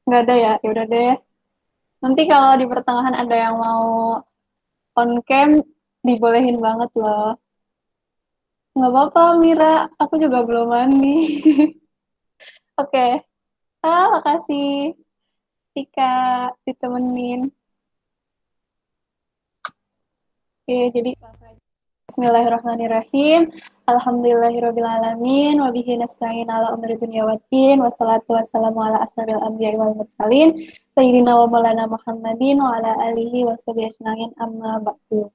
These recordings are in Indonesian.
Nggak ada ya? Ya udah deh. Nanti kalau di pertengahan ada yang mau on cam, dibolehin banget loh. Nggak apa-apa, Mira. Aku juga belum mandi. Oke. Makasih, Tika, ditemenin. Oke, jadi Bismillahirrahmanirrahim. Alhamdulillahirrabbilalamin. Wabihi nasta'in ala umri dunya waddin. Wassalatu wassalamu ala asrafil anbiya'i wal mursalin. Sayyidina wa maulana Muhammadin wa ala alihi wa sahbihi ajma'in amma ba'du.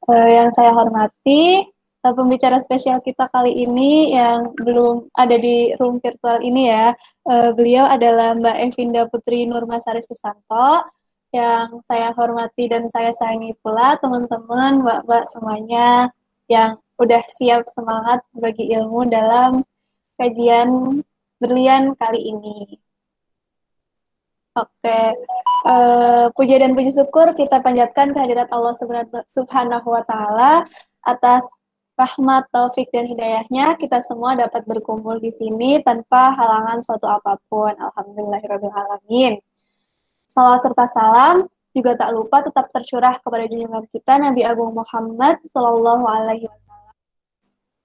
Yang saya hormati, pembicara spesial kita kali ini yang belum ada di room virtual ini ya. Beliau adalah Mbak Evinda Putri Nurmasari Susanto. Yang saya hormati dan saya sayangi pula teman-teman, mbak-mbak semuanya yang udah siap semangat bagi ilmu dalam kajian berlian kali ini. Oke, puja dan puji syukur kita panjatkan kehadirat Allah Subhanahu wa Ta'ala atas rahmat, taufik, dan hidayahnya. Kita semua dapat berkumpul di sini tanpa halangan suatu apapun. Alhamdulillahirrahmanirrahim. Salawat serta salam juga tak lupa tetap tercurah kepada junjungan kita Nabi Agung Muhammad Sallallahu Alaihi Wasallam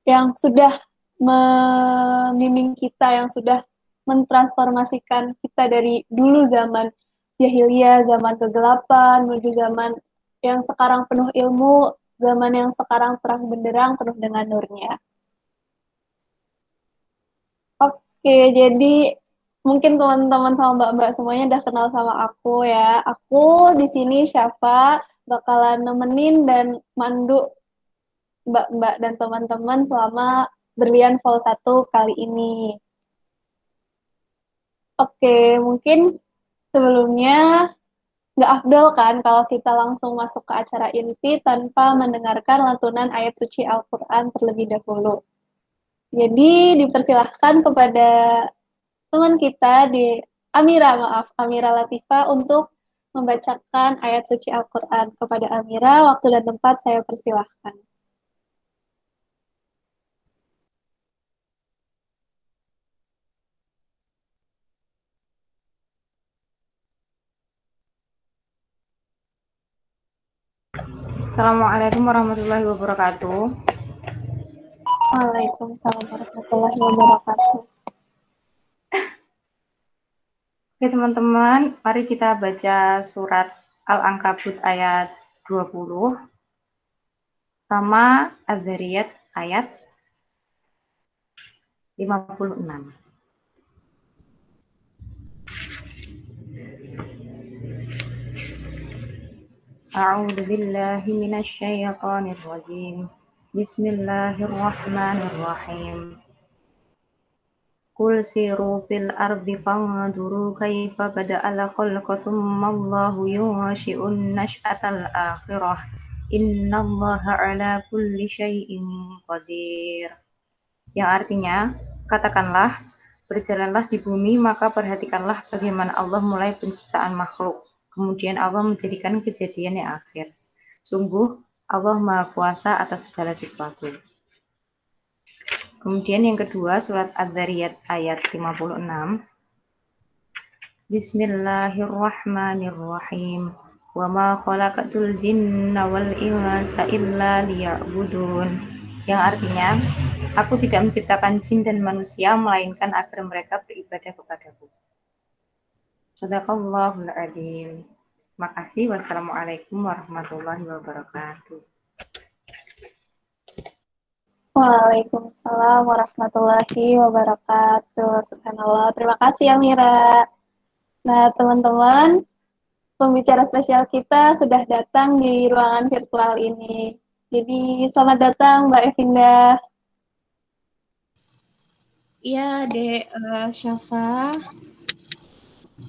yang sudah membimbing kita, yang sudah mentransformasikan kita dari dulu zaman jahiliyah, zaman kegelapan, menuju zaman yang sekarang penuh ilmu, zaman yang sekarang terang benderang, penuh dengan nurnya. Oke, jadi mungkin teman-teman sama mbak-mbak semuanya udah kenal sama aku ya. Aku di sini Syafa bakalan nemenin dan mandu mbak-mbak dan teman-teman selama berlian vol 1 kali ini. Oke, mungkin sebelumnya nggak afdol kan kalau kita langsung masuk ke acara inti tanpa mendengarkan lantunan ayat suci Al-Quran terlebih dahulu. Jadi dipersilahkan kepada teman kita di Amira Latifa untuk membacakan ayat suci Al-Quran. Kepada Amira, waktu dan tempat saya persilahkan. Assalamualaikum warahmatullahi wabarakatuh. Waalaikumsalam warahmatullahi wabarakatuh. Oke teman-teman, mari kita baca surat Al-Ankabut ayat 20 sama Az-Zariyat ayat 56. A'udzu billahi minasy syaithanir rajim. Bismillahirrahmanirrahim. Qul siru fil ardi fanzuru kaifa bada'al khalqa tsumma Allahu yunshi'un nash'atal akhirah. Innallaha 'ala kulli syai'in qadir. Yang artinya, katakanlah, berjalanlah di bumi maka perhatikanlah bagaimana Allah mulai penciptaan makhluk. Kemudian Allah menjadikan kejadian yang akhir. Sungguh, Allah Maha Kuasa atas segala sesuatu. Kemudian yang kedua, surat Az-Zariyat ayat 56. Bismillahirrahmanirrahim. Wa ma khalaqatul jinna wal insa illa liya'budun. Yang artinya, aku tidak menciptakan jin dan manusia melainkan agar mereka beribadah kepadaku. Shadaqallahul adzim. Makasih. Wassalamualaikum warahmatullahi wabarakatuh. Waalaikumsalam warahmatullahi wabarakatuh. Subhanallah. Terima kasih Amira. Nah, teman-teman, pembicara spesial kita sudah datang di ruangan virtual ini. Jadi, selamat datang Mbak Evinda. Iya, Dek Syafa.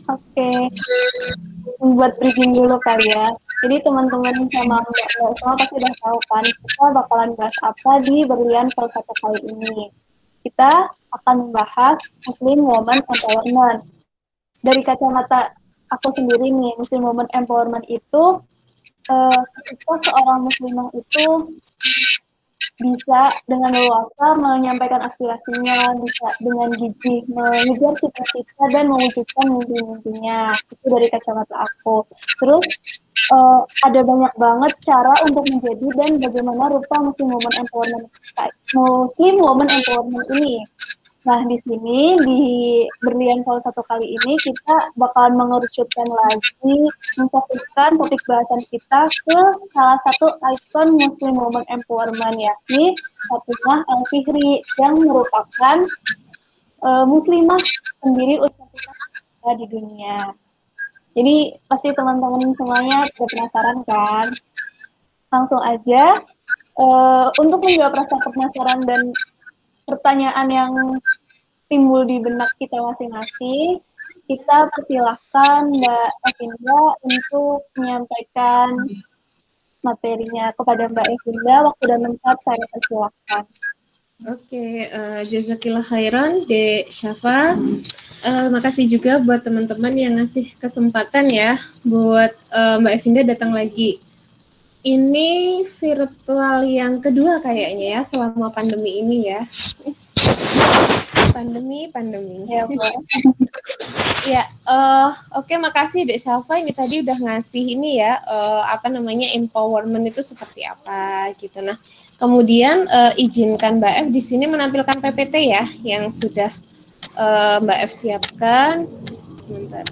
Oke, buat briefing dulu kali ya. Jadi teman-teman sama mbak semua pasti udah tahu kan, kita bakalan bahas apa di berlian vol 1 kali ini. Kita akan membahas Muslim Women Empowerment. Dari kacamata aku sendiri nih, Muslim Women Empowerment itu ketika seorang muslimah itu bisa dengan leluasa menyampaikan aspirasinya, bisa dengan gigih mengejar cita-cita dan mewujudkan mimpi-mimpinya. Itu dari kacamata aku. Terus ada banyak banget cara untuk menjadi dan bagaimana rupa Muslim Women Empowerment ini. Nah, di sini di Berlian Vol 1 kali ini kita bakalan mengerucutkan lagi, memfokuskan topik bahasan kita ke salah satu ikon Muslim Women Empowerment, yakni Fatimah Al-Fihri yang merupakan muslimah pendiri universitas di dunia. Jadi pasti teman-teman semuanya udah penasaran kan? Langsung aja untuk menjawab rasa penasaran dan pertanyaan yang timbul di benak kita masing-masing, kita persilahkan Mbak Evinda untuk menyampaikan materinya. Kepada Mbak Evinda, waktu dan tempat saya persilahkan. Oke, jazakillah khairan, Dek Syafa. Makasih juga buat teman-teman yang ngasih kesempatan ya buat Mbak Evinda datang lagi. Ini virtual yang kedua kayaknya ya selama pandemi ini ya. Pandemi. Ya, ya, oke, makasih Dek Syafa. Ini tadi udah ngasih ini ya, empowerment itu seperti apa gitu. Nah, kemudian izinkan Mbak F di sini menampilkan PPT ya, yang sudah Mbak F siapkan. Sebentar,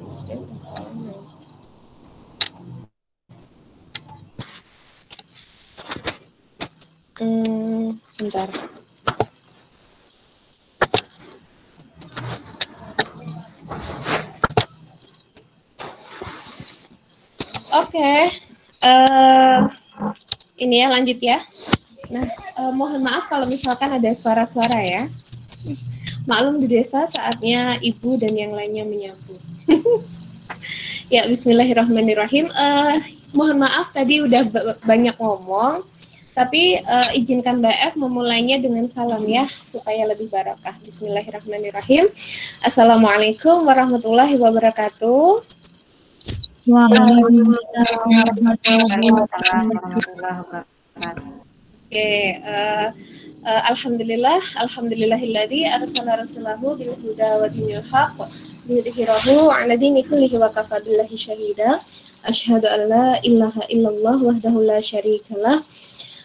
sebentar. Oke, ini ya lanjut ya. Nah, mohon maaf kalau misalkan ada suara-suara ya. Maklum di desa saatnya ibu dan yang lainnya menyambut. Ya, bismillahirrahmanirrahim. Mohon maaf tadi udah banyak ngomong, tapi izinkan Mbak F memulainya dengan salam ya, supaya lebih barokah. Bismillahirrahmanirrahim. Assalamualaikum warahmatullahi wabarakatuh. Waalaikumsalam warahmatullahi wabarakatuh. Oke, alhamdulillahilladzi arsala rasulahu bil huda wa dinil haqq liyudhhirahu 'ala dini kullihi wa kafa billahi syahida. Asyhadu an la ilaha illallah wahdahu la syarikalah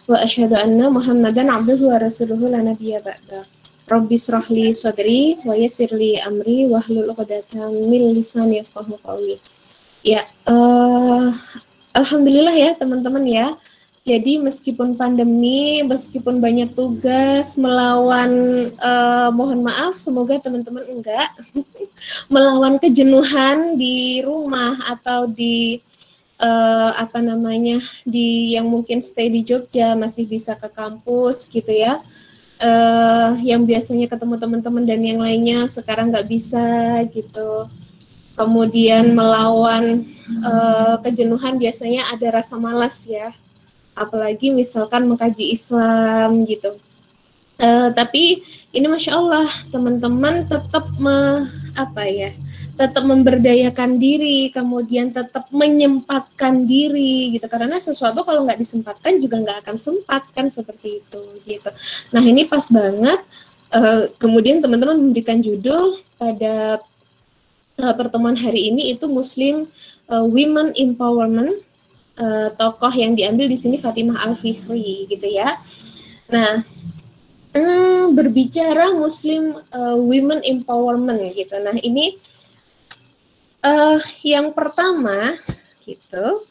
wa asyhadu anna Muhammadan 'abduhu wa rasuluhu la nabiyya ba'da. Rabbi shrah li sadri wa yassir li amri wahlul 'uqdatam min lisani yafqahu qawli. Ya, alhamdulillah ya teman-teman ya. Jadi meskipun pandemi, meskipun banyak tugas melawan, mohon maaf, semoga teman-teman enggak melawan kejenuhan di rumah atau di di yang mungkin stay di Jogja masih bisa ke kampus gitu ya. Yang biasanya ketemu teman-teman dan yang lainnya sekarang nggak bisa gitu. Kemudian melawan kejenuhan biasanya ada rasa malas ya. Apalagi misalkan mengkaji Islam gitu. Tapi ini Masya Allah teman-teman tetap tetap memberdayakan diri, kemudian tetap menyempatkan diri gitu. Karena sesuatu kalau nggak disempatkan juga nggak akan sempat kan, seperti itu gitu. Nah ini pas banget. Kemudian teman-teman memberikan judul pada pertemuan hari ini itu Muslim Women Empowerment. Tokoh yang diambil di sini Fatimah Al-Fihri gitu ya. Nah, berbicara Muslim Women Empowerment gitu. Nah, ini yang pertama gitu,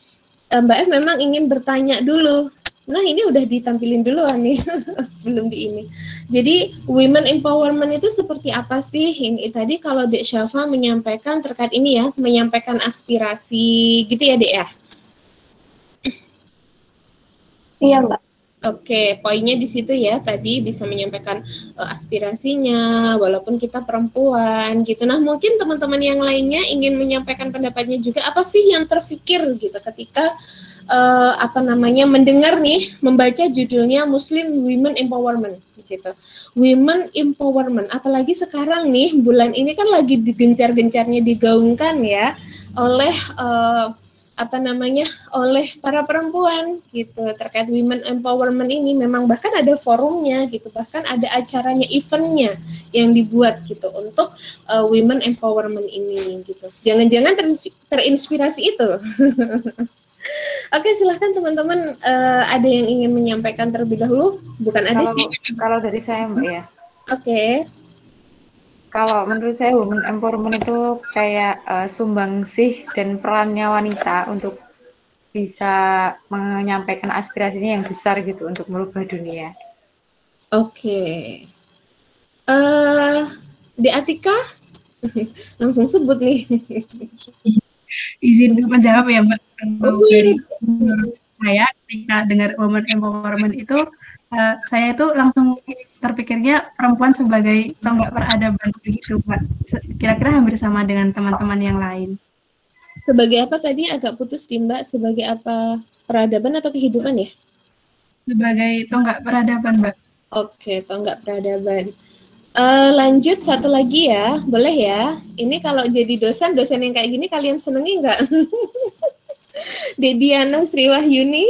Mbak F memang ingin bertanya dulu. Nah, ini udah ditampilin duluan nih, belum di ini. Jadi, Women Empowerment itu seperti apa sih? Ini tadi kalau Dek Syafa menyampaikan terkait ini ya, menyampaikan aspirasi gitu ya, Dek ya? Iya, Mbak. Oke, poinnya di situ ya, tadi bisa menyampaikan aspirasinya, walaupun kita perempuan gitu. Nah, mungkin teman-teman yang lainnya ingin menyampaikan pendapatnya juga, apa sih yang terfikir gitu ketika mendengar nih, membaca judulnya Muslim Women Empowerment gitu. Women Empowerment, apalagi sekarang nih, bulan ini kan lagi digencar-gencarnya digaungkan ya oleh oleh para perempuan gitu terkait women empowerment ini. Memang bahkan ada forumnya gitu, bahkan ada acaranya, eventnya yang dibuat gitu untuk women empowerment ini gitu. Jangan-jangan terinspirasi itu. Oke, silahkan teman-teman, ada yang ingin menyampaikan terlebih dahulu? Bukan ada sih. Kalau dari saya Mbak ya. Oke. Kalau menurut saya women empowerment itu kayak sumbangsih dan perannya wanita untuk bisa menyampaikan aspirasinya yang besar gitu untuk merubah dunia. Oke. Di Atika langsung sebut nih. Izin menjawab ya Mbak. Dari menurut saya ketika dengar women empowerment itu saya itu langsung terpikirnya perempuan sebagai tonggak peradaban begitu Mbak. Kira-kira hampir sama dengan teman-teman yang lain. Sebagai apa tadi agak putus di Mbak? Sebagai apa? Peradaban atau kehidupan ya? Sebagai tonggak peradaban Mbak. Oke, tonggak peradaban. Lanjut satu lagi ya, boleh ya? Ini kalau jadi dosen yang kayak gini kalian senengi nggak? Dediana Sriwahyuni,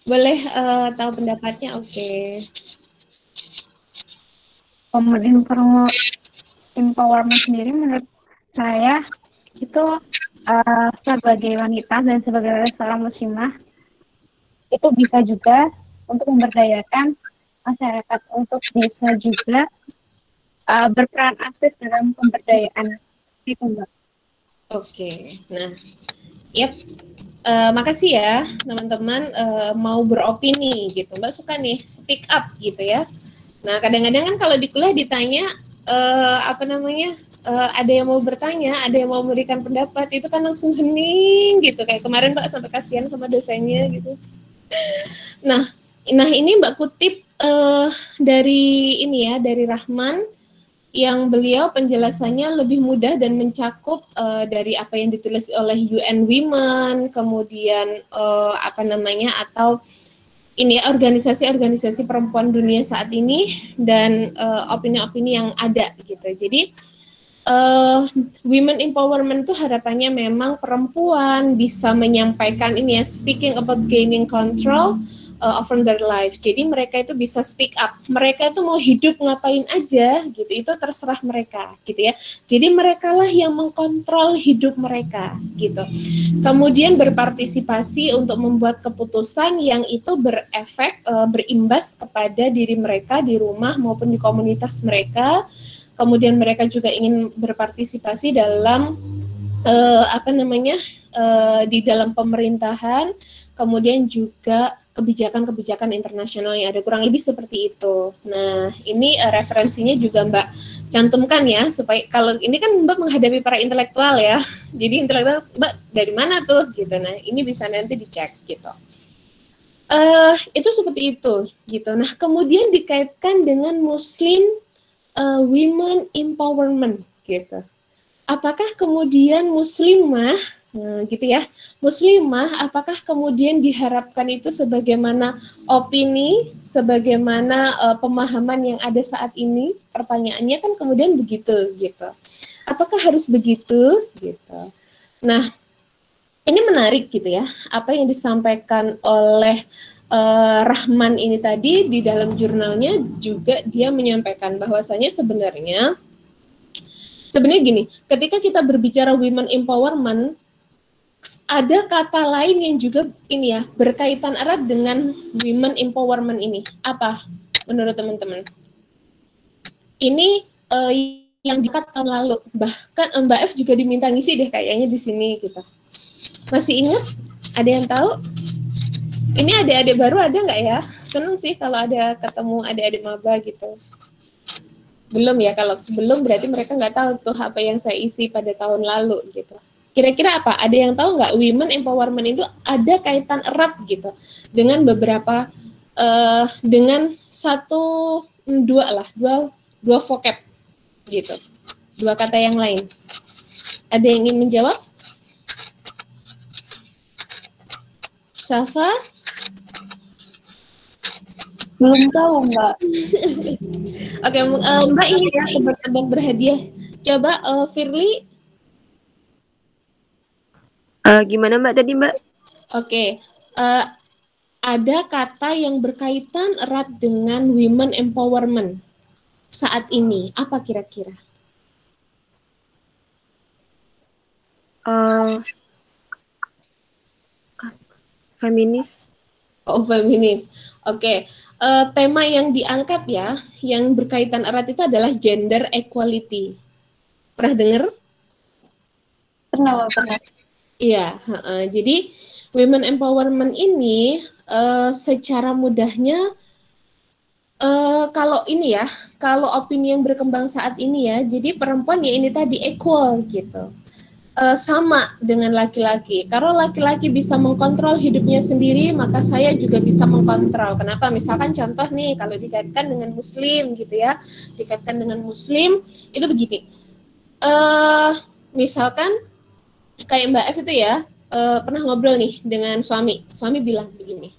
boleh tahu pendapatnya? Oke. Women empowerment sendiri menurut saya itu sebagai wanita dan sebagai seorang muslimah itu bisa juga untuk memberdayakan masyarakat untuk bisa juga berperan aktif dalam pemberdayaan itu Mbak. Oke, nah, yep. Makasih ya teman-teman mau beropini gitu. Mbak suka nih speak up gitu ya. Nah kadang-kadang kan kalau di kuliah ditanya ada yang mau bertanya, ada yang mau memberikan pendapat, itu kan langsung hening gitu. Kayak kemarin Mbak sampai kasihan sama dosennya gitu. Nah ini Mbak kutip dari dari Rahman, yang beliau penjelasannya lebih mudah dan mencakup dari apa yang ditulis oleh UN Women, kemudian atau organisasi-organisasi perempuan dunia saat ini, dan opini-opini yang ada gitu. Jadi women empowerment itu harapannya memang perempuan bisa menyampaikan speaking about gaining control over their life. Jadi mereka itu bisa speak up. Mereka itu mau hidup ngapain aja gitu, itu terserah mereka gitu ya. Jadi merekalah yang mengkontrol hidup mereka gitu. Kemudian berpartisipasi untuk membuat keputusan yang itu berefek, berimbas kepada diri mereka di rumah maupun di komunitas mereka. Kemudian mereka juga ingin berpartisipasi dalam di dalam pemerintahan, kemudian juga kebijakan-kebijakan internasional yang ada, kurang lebih seperti itu. Nah, ini referensinya juga Mbak cantumkan ya, supaya kalau ini kan Mbak menghadapi para intelektual ya, jadi intelektual Mbak dari mana tuh gitu. Nah, ini bisa nanti dicek gitu. Itu seperti itu gitu. Nah, kemudian dikaitkan dengan Muslim women empowerment gitu. Apakah kemudian muslimah gitu ya, muslimah apakah kemudian diharapkan itu sebagaimana opini, sebagaimana pemahaman yang ada saat ini? Pertanyaannya kan kemudian begitu gitu. Apakah harus begitu gitu? Nah, ini menarik gitu ya, apa yang disampaikan oleh Rahman ini tadi di dalam jurnalnya juga dia menyampaikan bahwasanya sebenarnya gini, ketika kita berbicara women empowerment, ada kata lain yang juga berkaitan erat dengan women empowerment ini. Apa menurut teman-teman? Ini yang dekat tahun lalu, bahkan Mbak F juga diminta ngisi deh kayaknya di sini gitu. Masih ingat? Ada yang tahu? Ini adik-adik baru ada nggak ya? Seneng sih kalau ada ketemu adik-adik maba gitu. Belum ya, kalau belum berarti mereka nggak tahu tuh apa yang saya isi pada tahun lalu gitu. Kira-kira apa? Ada yang tahu nggak women empowerment itu ada kaitan erat gitu dengan beberapa dengan dua vocab gitu, dua kata yang lain. Ada yang ingin menjawab? Safa? Belum tahu, Mbak. Oke, Mbak ini ya tebak-tebak berhadiah. Coba Firly, Gimana Mbak tadi Mbak? Oke, ada kata yang berkaitan erat dengan women empowerment saat ini. Apa kira-kira? Feminis. Oh, feminis. Oke. Tema yang diangkat ya, yang berkaitan erat itu adalah gender equality. Pernah dengar? Pernah. Iya. Jadi women empowerment ini secara mudahnya kalau ini ya, kalau opini yang berkembang saat ini ya, jadi perempuan ya ini tadi equal gitu. Sama dengan laki-laki. Kalau laki-laki bisa mengkontrol hidupnya sendiri, maka saya juga bisa mengkontrol. Kenapa? Misalkan contoh nih, kalau dikaitkan dengan muslim gitu ya, dikaitkan dengan muslim, itu begini. Misalkan kayak Mbak F itu ya, pernah ngobrol nih dengan suami. Suami bilang begini,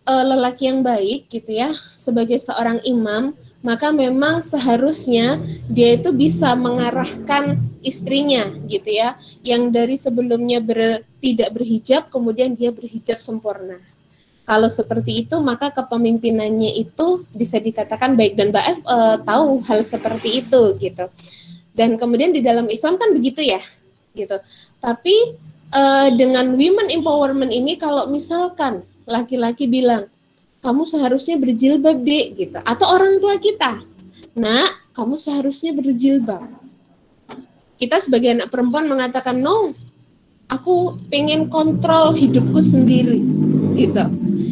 lelaki yang baik gitu ya, sebagai seorang imam, maka memang seharusnya dia itu bisa mengarahkan istrinya gitu ya, yang dari sebelumnya tidak berhijab kemudian dia berhijab sempurna. Kalau seperti itu maka kepemimpinannya itu bisa dikatakan baik, dan Mbak F tahu hal seperti itu gitu. Dan kemudian di dalam Islam kan begitu ya gitu. Tapi dengan women empowerment ini, kalau misalkan laki-laki bilang kamu seharusnya berjilbab dek gitu, atau orang tua kita, nak kamu seharusnya berjilbab, kita sebagai anak perempuan mengatakan no, aku pengen kontrol hidupku sendiri gitu.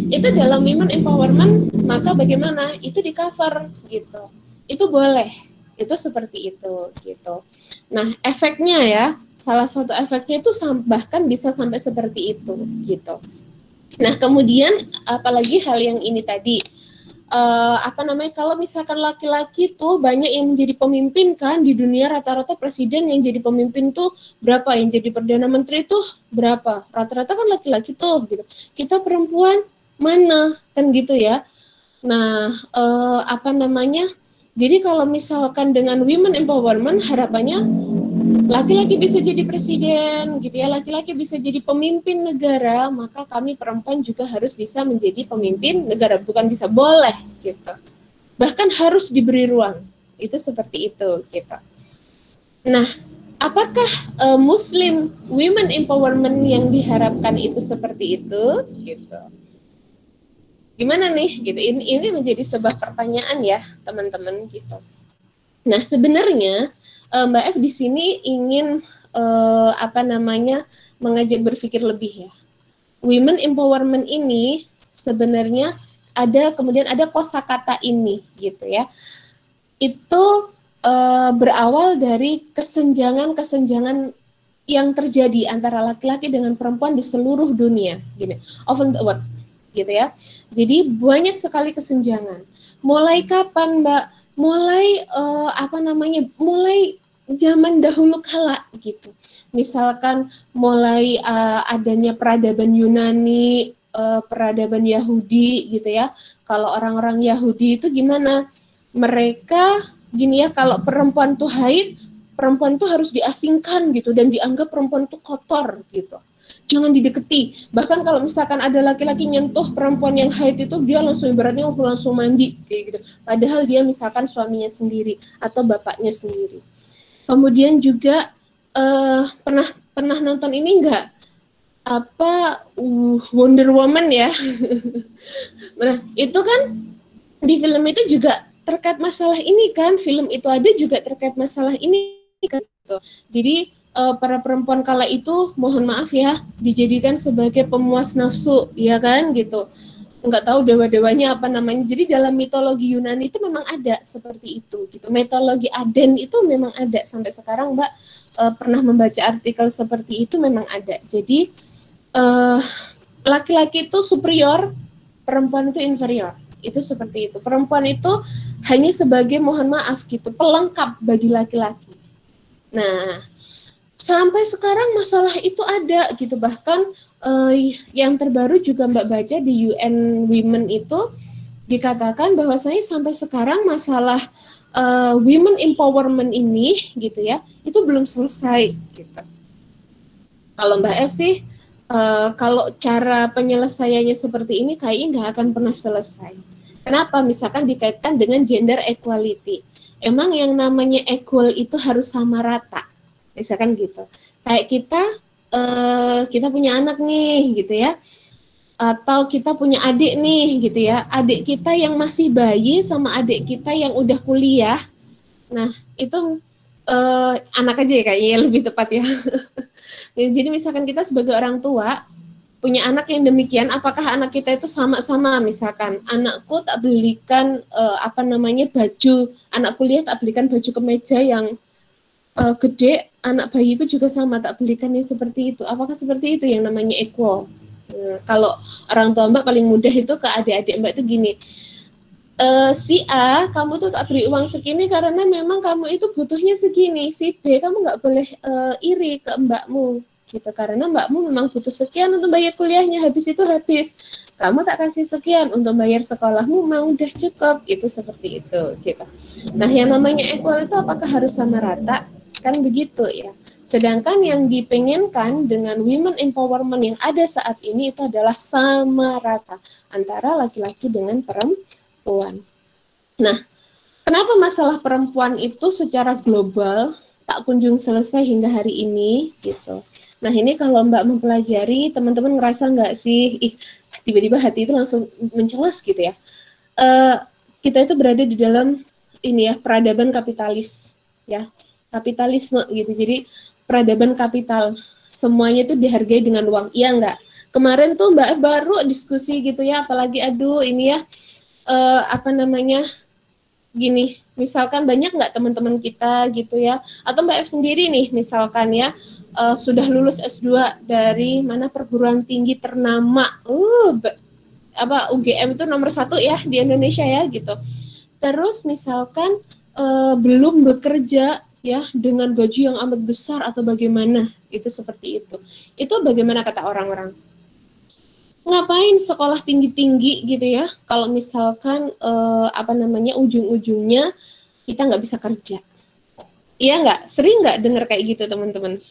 Itu dalam women empowerment, maka bagaimana itu di cover gitu, itu boleh, itu seperti itu gitu. Nah efeknya ya, salah satu efeknya itu bahkan bisa sampai seperti itu gitu. Nah kemudian apalagi hal yang ini tadi, kalau misalkan laki-laki tuh banyak yang menjadi pemimpin kan di dunia, rata-rata presiden yang jadi pemimpin tuh berapa, yang jadi perdana menteri tuh berapa, rata-rata kan laki-laki tuh gitu. Kita perempuan mana kan gitu ya. Nah jadi kalau misalkan dengan women empowerment, harapannya laki-laki bisa jadi presiden gitu ya, laki-laki bisa jadi pemimpin negara, maka kami perempuan juga harus bisa menjadi pemimpin negara, bukan bisa, boleh gitu, bahkan harus diberi ruang, itu seperti itu gitu. Nah apakah Muslim women empowerment yang diharapkan itu seperti itu gitu? Gimana nih gitu, ini menjadi sebuah pertanyaan ya teman-teman gitu. Nah sebenarnya Mbak F di sini ingin mengajak berpikir lebih ya. Women empowerment ini sebenarnya kemudian ada kosakata ini gitu ya. Itu berawal dari kesenjangan yang terjadi antara laki-laki dengan perempuan di seluruh dunia, gini. Often the world, gitu ya. Jadi banyak sekali kesenjangan. Mulai kapan, Mbak? Mulai mulai zaman dahulu kala gitu. Misalkan mulai adanya peradaban Yunani, peradaban Yahudi gitu ya. Kalau orang-orang Yahudi itu gimana? Mereka gini ya, kalau perempuan tuh haid, perempuan tuh harus diasingkan gitu, dan dianggap perempuan tuh kotor gitu. Jangan dideketi. Bahkan kalau misalkan ada laki-laki nyentuh perempuan yang haid itu, dia langsung ibaratnya langsung mandi kayak gitu. Padahal dia misalkan suaminya sendiri atau bapaknya sendiri. Kemudian juga pernah nonton ini enggak? Wonder Woman ya. Nah, itu kan di film itu juga terkait masalah ini kan. Film itu ada juga terkait masalah ini kan. Jadi para perempuan kala itu, mohon maaf ya, dijadikan sebagai pemuas nafsu, ya kan gitu. Nggak tahu dewa-dewanya apa namanya. Jadi dalam mitologi Yunani itu memang ada seperti itu gitu. Mitologi Aden itu memang ada sampai sekarang, Mbak pernah membaca artikel seperti itu, memang ada. Jadi laki-laki itu superior, perempuan itu inferior. Itu seperti itu. Perempuan itu hanya sebagai, mohon maaf gitu, pelengkap bagi laki-laki. Nah, sampai sekarang masalah itu ada gitu. Bahkan yang terbaru juga Mbak baca di UN Women itu dikatakan bahwasanya sampai sekarang masalah women empowerment ini gitu ya, itu belum selesai gitu. Kalau Mbak F sih, kalau cara penyelesaiannya seperti ini kayaknya nggak akan pernah selesai. Kenapa? Misalkan dikaitkan dengan gender equality. Emang yang namanya equal itu harus sama rata. Misalkan gitu. Kayak kita punya anak nih gitu ya. Atau kita punya adik nih gitu ya. Adik kita yang masih bayi sama adik kita yang udah kuliah. Nah, itu anak aja ya kayaknya lebih tepat ya. Jadi misalkan kita sebagai orang tua punya anak yang demikian, apakah anak kita itu sama-sama, misalkan anakku tak belikan baju, anak kuliah tak belikan baju kemeja yang gede, anak bayiku juga sama tak belikan yang seperti itu. Apakah seperti itu yang namanya equal? Kalau orang tua Mbak paling mudah itu ke adik-adik Mbak itu gini, si A kamu tuh tak beri uang segini karena memang kamu itu butuhnya segini, si B kamu nggak boleh iri ke mbakmu gitu, karena mbakmu memang butuh sekian untuk bayar kuliahnya, habis itu habis, kamu tak kasih sekian untuk bayar sekolahmu, mau udah cukup, itu seperti itu gitu. Nah yang namanya equal itu apakah harus sama rata? Kan begitu ya. Sedangkan yang dipengenkan dengan women empowerment yang ada saat ini itu adalah sama rata antara laki-laki dengan perempuan. Nah, kenapa masalah perempuan itu secara global tak kunjung selesai hingga hari ini gitu. Nah ini kalau Mbak mempelajari, teman-teman ngerasa nggak sih, tiba-tiba hati itu langsung mencelas gitu ya. Kita itu berada di dalam ini ya, peradaban kapitalis ya, kapitalisme gitu. Jadi peradaban kapital, semuanya itu dihargai dengan uang, iya nggak? Kemarin tuh Mbak baru diskusi gitu ya, apalagi aduh ini ya, gini, misalkan banyak nggak teman-teman kita gitu ya, atau Mbak F sendiri nih misalkan ya, sudah lulus S2 dari mana perguruan tinggi ternama, UGM itu nomor 1 ya di Indonesia ya gitu. Terus misalkan belum bekerja ya dengan gaji yang amat besar atau bagaimana, itu seperti itu. Itu bagaimana kata orang-orang? Ngapain sekolah tinggi-tinggi gitu ya, kalau misalkan ujung-ujungnya kita nggak bisa kerja. Iya nggak? Sering nggak dengar kayak gitu teman-teman?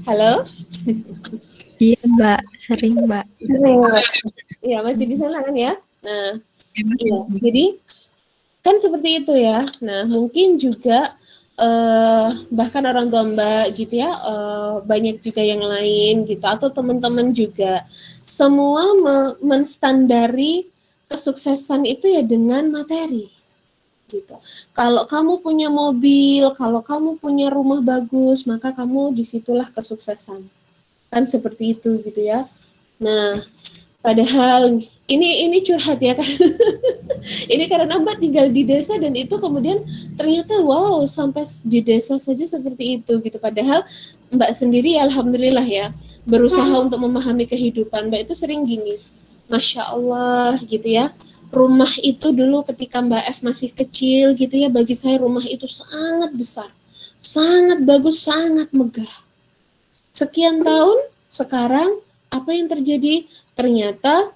Halo? Iya Mbak, sering Mbak. Iya masih di sana kan ya? Nah, iya. Jadi kan seperti itu ya. Nah mungkin juga bahkan orang tua Mbak gitu ya, banyak juga yang lain gitu, atau teman-teman juga, semua menstandari kesuksesan itu ya dengan materi gitu. Kalau kamu punya mobil, kalau kamu punya rumah bagus, maka kamu disitulah kesuksesan, kan seperti itu gitu ya. Nah padahal ini curhat ya kan. Ini karena Mbak tinggal di desa dan itu kemudian ternyata wow sampai di desa saja seperti itu gitu. Padahal Mbak sendiri alhamdulillah ya berusaha untuk memahami kehidupan. Mbak itu sering gini, Masya Allah gitu ya. Rumah itu dulu ketika Mbak F masih kecil gitu ya, bagi saya rumah itu sangat besar, sangat bagus, sangat megah. Sekian tahun sekarang apa yang terjadi? Ternyata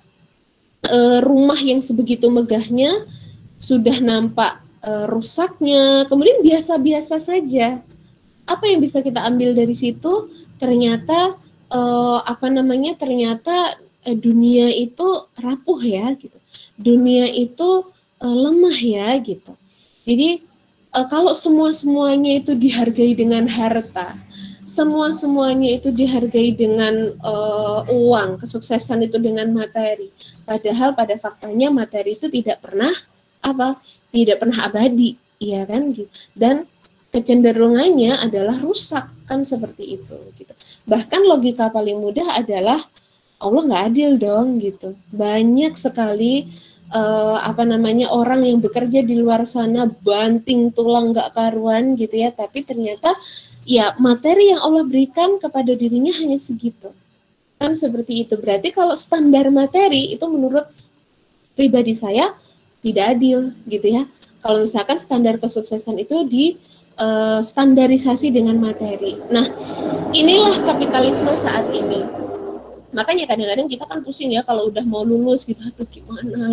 rumah yang sebegitu megahnya sudah nampak rusaknya, kemudian biasa-biasa saja. Apa yang bisa kita ambil dari situ? Ternyata dunia itu rapuh ya gitu. Dunia itu lemah ya gitu. Jadi kalau semuanya itu dihargai dengan harta, semuanya itu dihargai dengan uang, kesuksesan itu dengan materi. Padahal pada faktanya materi itu tidak pernah abadi, ya kan? Dan kecenderungannya adalah rusak, kan seperti itu. Gitu. Bahkan logika paling mudah adalah Allah nggak adil dong, gitu. Banyak sekali orang yang bekerja di luar sana banting tulang nggak karuan, gitu ya. Tapi ternyata ya materi yang Allah berikan kepada dirinya hanya segitu. Kan seperti itu. Berarti kalau standar materi itu menurut pribadi saya tidak adil gitu ya. Kalau misalkan standar kesuksesan itu di standarisasi dengan materi. Nah, inilah kapitalisme saat ini. Makanya kadang-kadang kita kan pusing ya kalau udah mau lulus gitu, aduh gimana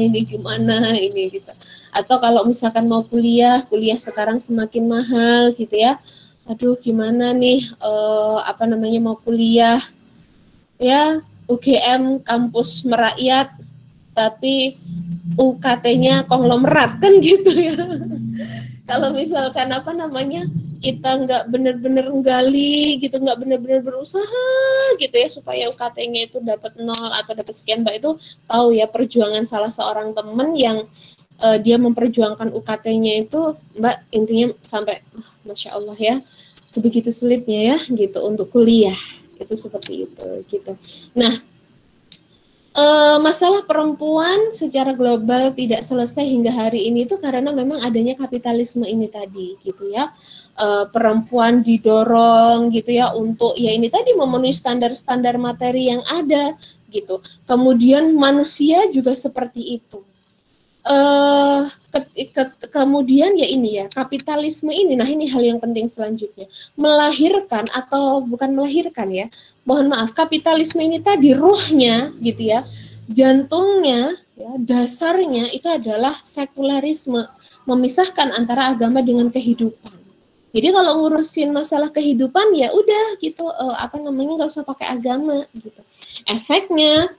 ini gitu. Atau kalau misalkan mau kuliah sekarang semakin mahal gitu ya. aduh gimana nih mau kuliah ya, UGM kampus merakyat tapi UKT-nya konglomerat kan gitu ya. Kalau misalkan kita nggak benar-benar gali gitu, nggak benar-benar berusaha gitu ya supaya UKT-nya itu dapat 0 atau dapat sekian, Mbak itu tahu ya perjuangan salah seorang teman yang dia memperjuangkan UKT-nya itu, Mbak, intinya sampai Masya Allah ya, sebegitu sulitnya ya gitu untuk kuliah, itu seperti itu gitu. Nah, masalah perempuan secara global tidak selesai hingga hari ini itu karena memang adanya kapitalisme ini tadi gitu ya. Perempuan didorong gitu ya untuk ya ini tadi memenuhi standar-standar materi yang ada gitu. Kemudian manusia juga seperti itu. Kemudian ya ini ya, kapitalisme ini, nah ini hal yang penting selanjutnya, melahirkan atau bukan melahirkan ya, mohon maaf, kapitalisme ini tadi ruhnya gitu ya, jantungnya ya, dasarnya itu adalah sekularisme, memisahkan antara agama dengan kehidupan. Jadi kalau ngurusin masalah kehidupan ya udah gitu, nggak usah pakai agama gitu. Efeknya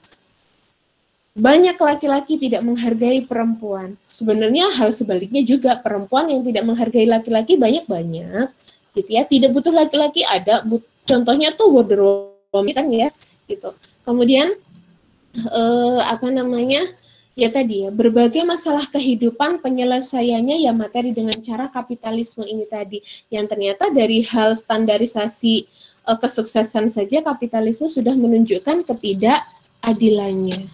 banyak laki-laki tidak menghargai perempuan. Sebenarnya hal sebaliknya juga, perempuan yang tidak menghargai laki-laki banyak-banyak, gitu ya. Tidak butuh laki-laki, ada contohnya tuh Wonder Woman kan ya, gitu. Kemudian ya tadi ya, berbagai masalah kehidupan penyelesaiannya ya materi dengan cara kapitalisme ini tadi, yang ternyata dari hal standarisasi kesuksesan saja kapitalisme sudah menunjukkan ketidakadilannya,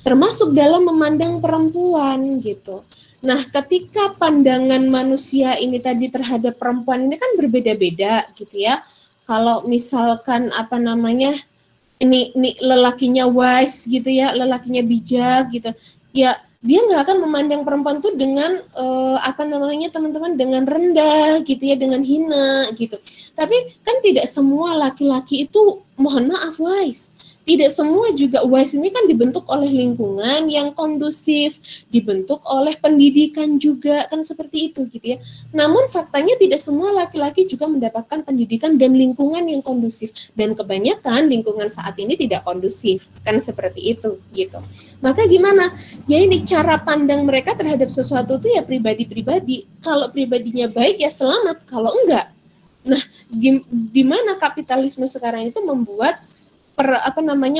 termasuk dalam memandang perempuan gitu. Nah, ketika pandangan manusia ini tadi terhadap perempuan ini kan berbeda-beda gitu ya. Kalau misalkan ini lelakinya wise gitu ya, lelakinya bijak gitu, ya dia nggak akan memandang perempuan tuh dengan teman-teman dengan rendah gitu ya, dengan hina gitu. Tapi kan tidak semua laki-laki itu mohon maaf wise. Tidak semua juga wise ini kan dibentuk oleh lingkungan yang kondusif, dibentuk oleh pendidikan juga, kan seperti itu gitu ya. Namun faktanya tidak semua laki-laki juga mendapatkan pendidikan dan lingkungan yang kondusif, dan kebanyakan lingkungan saat ini tidak kondusif, kan seperti itu gitu. Maka gimana? Ya ini cara pandang mereka terhadap sesuatu itu ya pribadi-pribadi. Kalau pribadinya baik ya selamat, kalau enggak. Nah, di mana kapitalisme sekarang itu membuat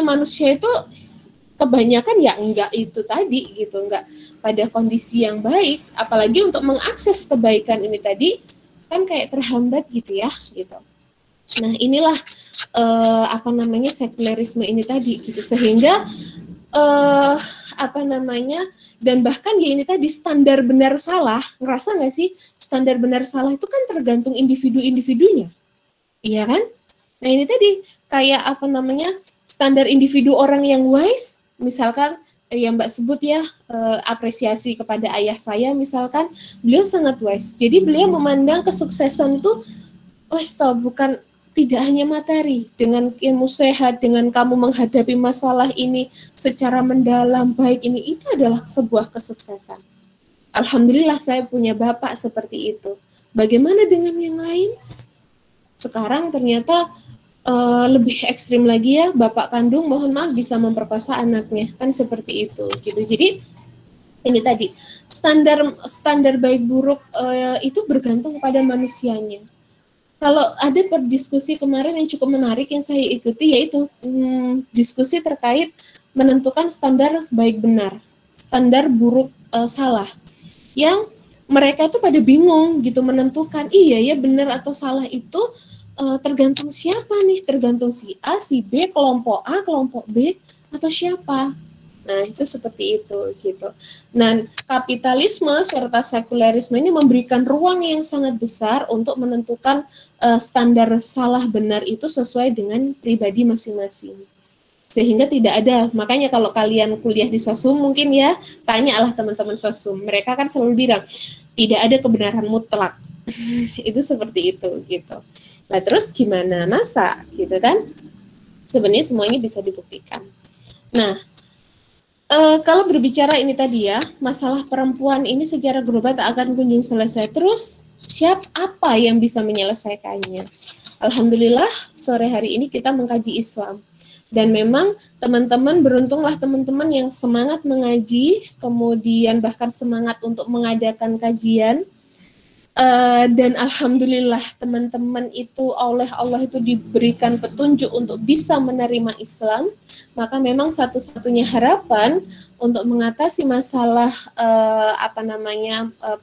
manusia itu kebanyakan ya enggak itu tadi gitu, enggak pada kondisi yang baik, apalagi untuk mengakses kebaikan ini tadi kan kayak terhambat gitu ya gitu. Nah, inilah sekularisme ini tadi gitu, sehingga dan bahkan ya ini tadi standar benar salah, ngerasa nggak sih standar benar salah itu kan tergantung individu-individunya, iya kan? Nah, ini tadi kayak standar individu orang yang wise, misalkan yang Mbak sebut ya, apresiasi kepada ayah saya misalkan, beliau sangat wise. Jadi beliau memandang kesuksesan itu bukan tidak hanya materi, dengan ilmu sehat, dengan kamu menghadapi masalah ini secara mendalam baik ini, itu adalah sebuah kesuksesan. Alhamdulillah saya punya bapak seperti itu. Bagaimana dengan yang lain? Sekarang ternyata lebih ekstrim lagi ya, bapak kandung mohon maaf bisa memperkosa anaknya, kan seperti itu gitu. Jadi ini tadi standar baik buruk itu bergantung pada manusianya. Kalau ada perdiskusi kemarin yang cukup menarik yang saya ikuti, yaitu diskusi terkait menentukan standar baik benar, standar buruk salah, yang mereka tuh pada bingung gitu menentukan iya ya benar atau salah itu tergantung siapa nih, tergantung si A, si B, kelompok A, kelompok B, atau siapa. Nah, itu seperti itu gitu. Nah, kapitalisme serta sekularisme ini memberikan ruang yang sangat besar untuk menentukan standar salah benar itu sesuai dengan pribadi masing-masing. Sehingga tidak ada, makanya kalau kalian kuliah di Sosum mungkin ya, tanyalah teman-teman Sosum. Mereka kan selalu bilang, tidak ada kebenaran mutlak. Itu seperti itu gitu. Nah, terus gimana? Masa gitu kan? Sebenarnya semuanya bisa dibuktikan. Nah, kalau berbicara ini tadi ya, masalah perempuan ini secara global tak akan kunjung selesai. Terus Apa yang bisa menyelesaikannya? Alhamdulillah sore hari ini kita mengkaji Islam. Dan memang teman-teman beruntunglah teman-teman yang semangat mengaji, kemudian bahkan semangat untuk mengadakan kajian. Dan alhamdulillah teman-teman itu oleh Allah itu diberikan petunjuk untuk bisa menerima Islam. Maka memang satu-satunya harapan untuk mengatasi masalah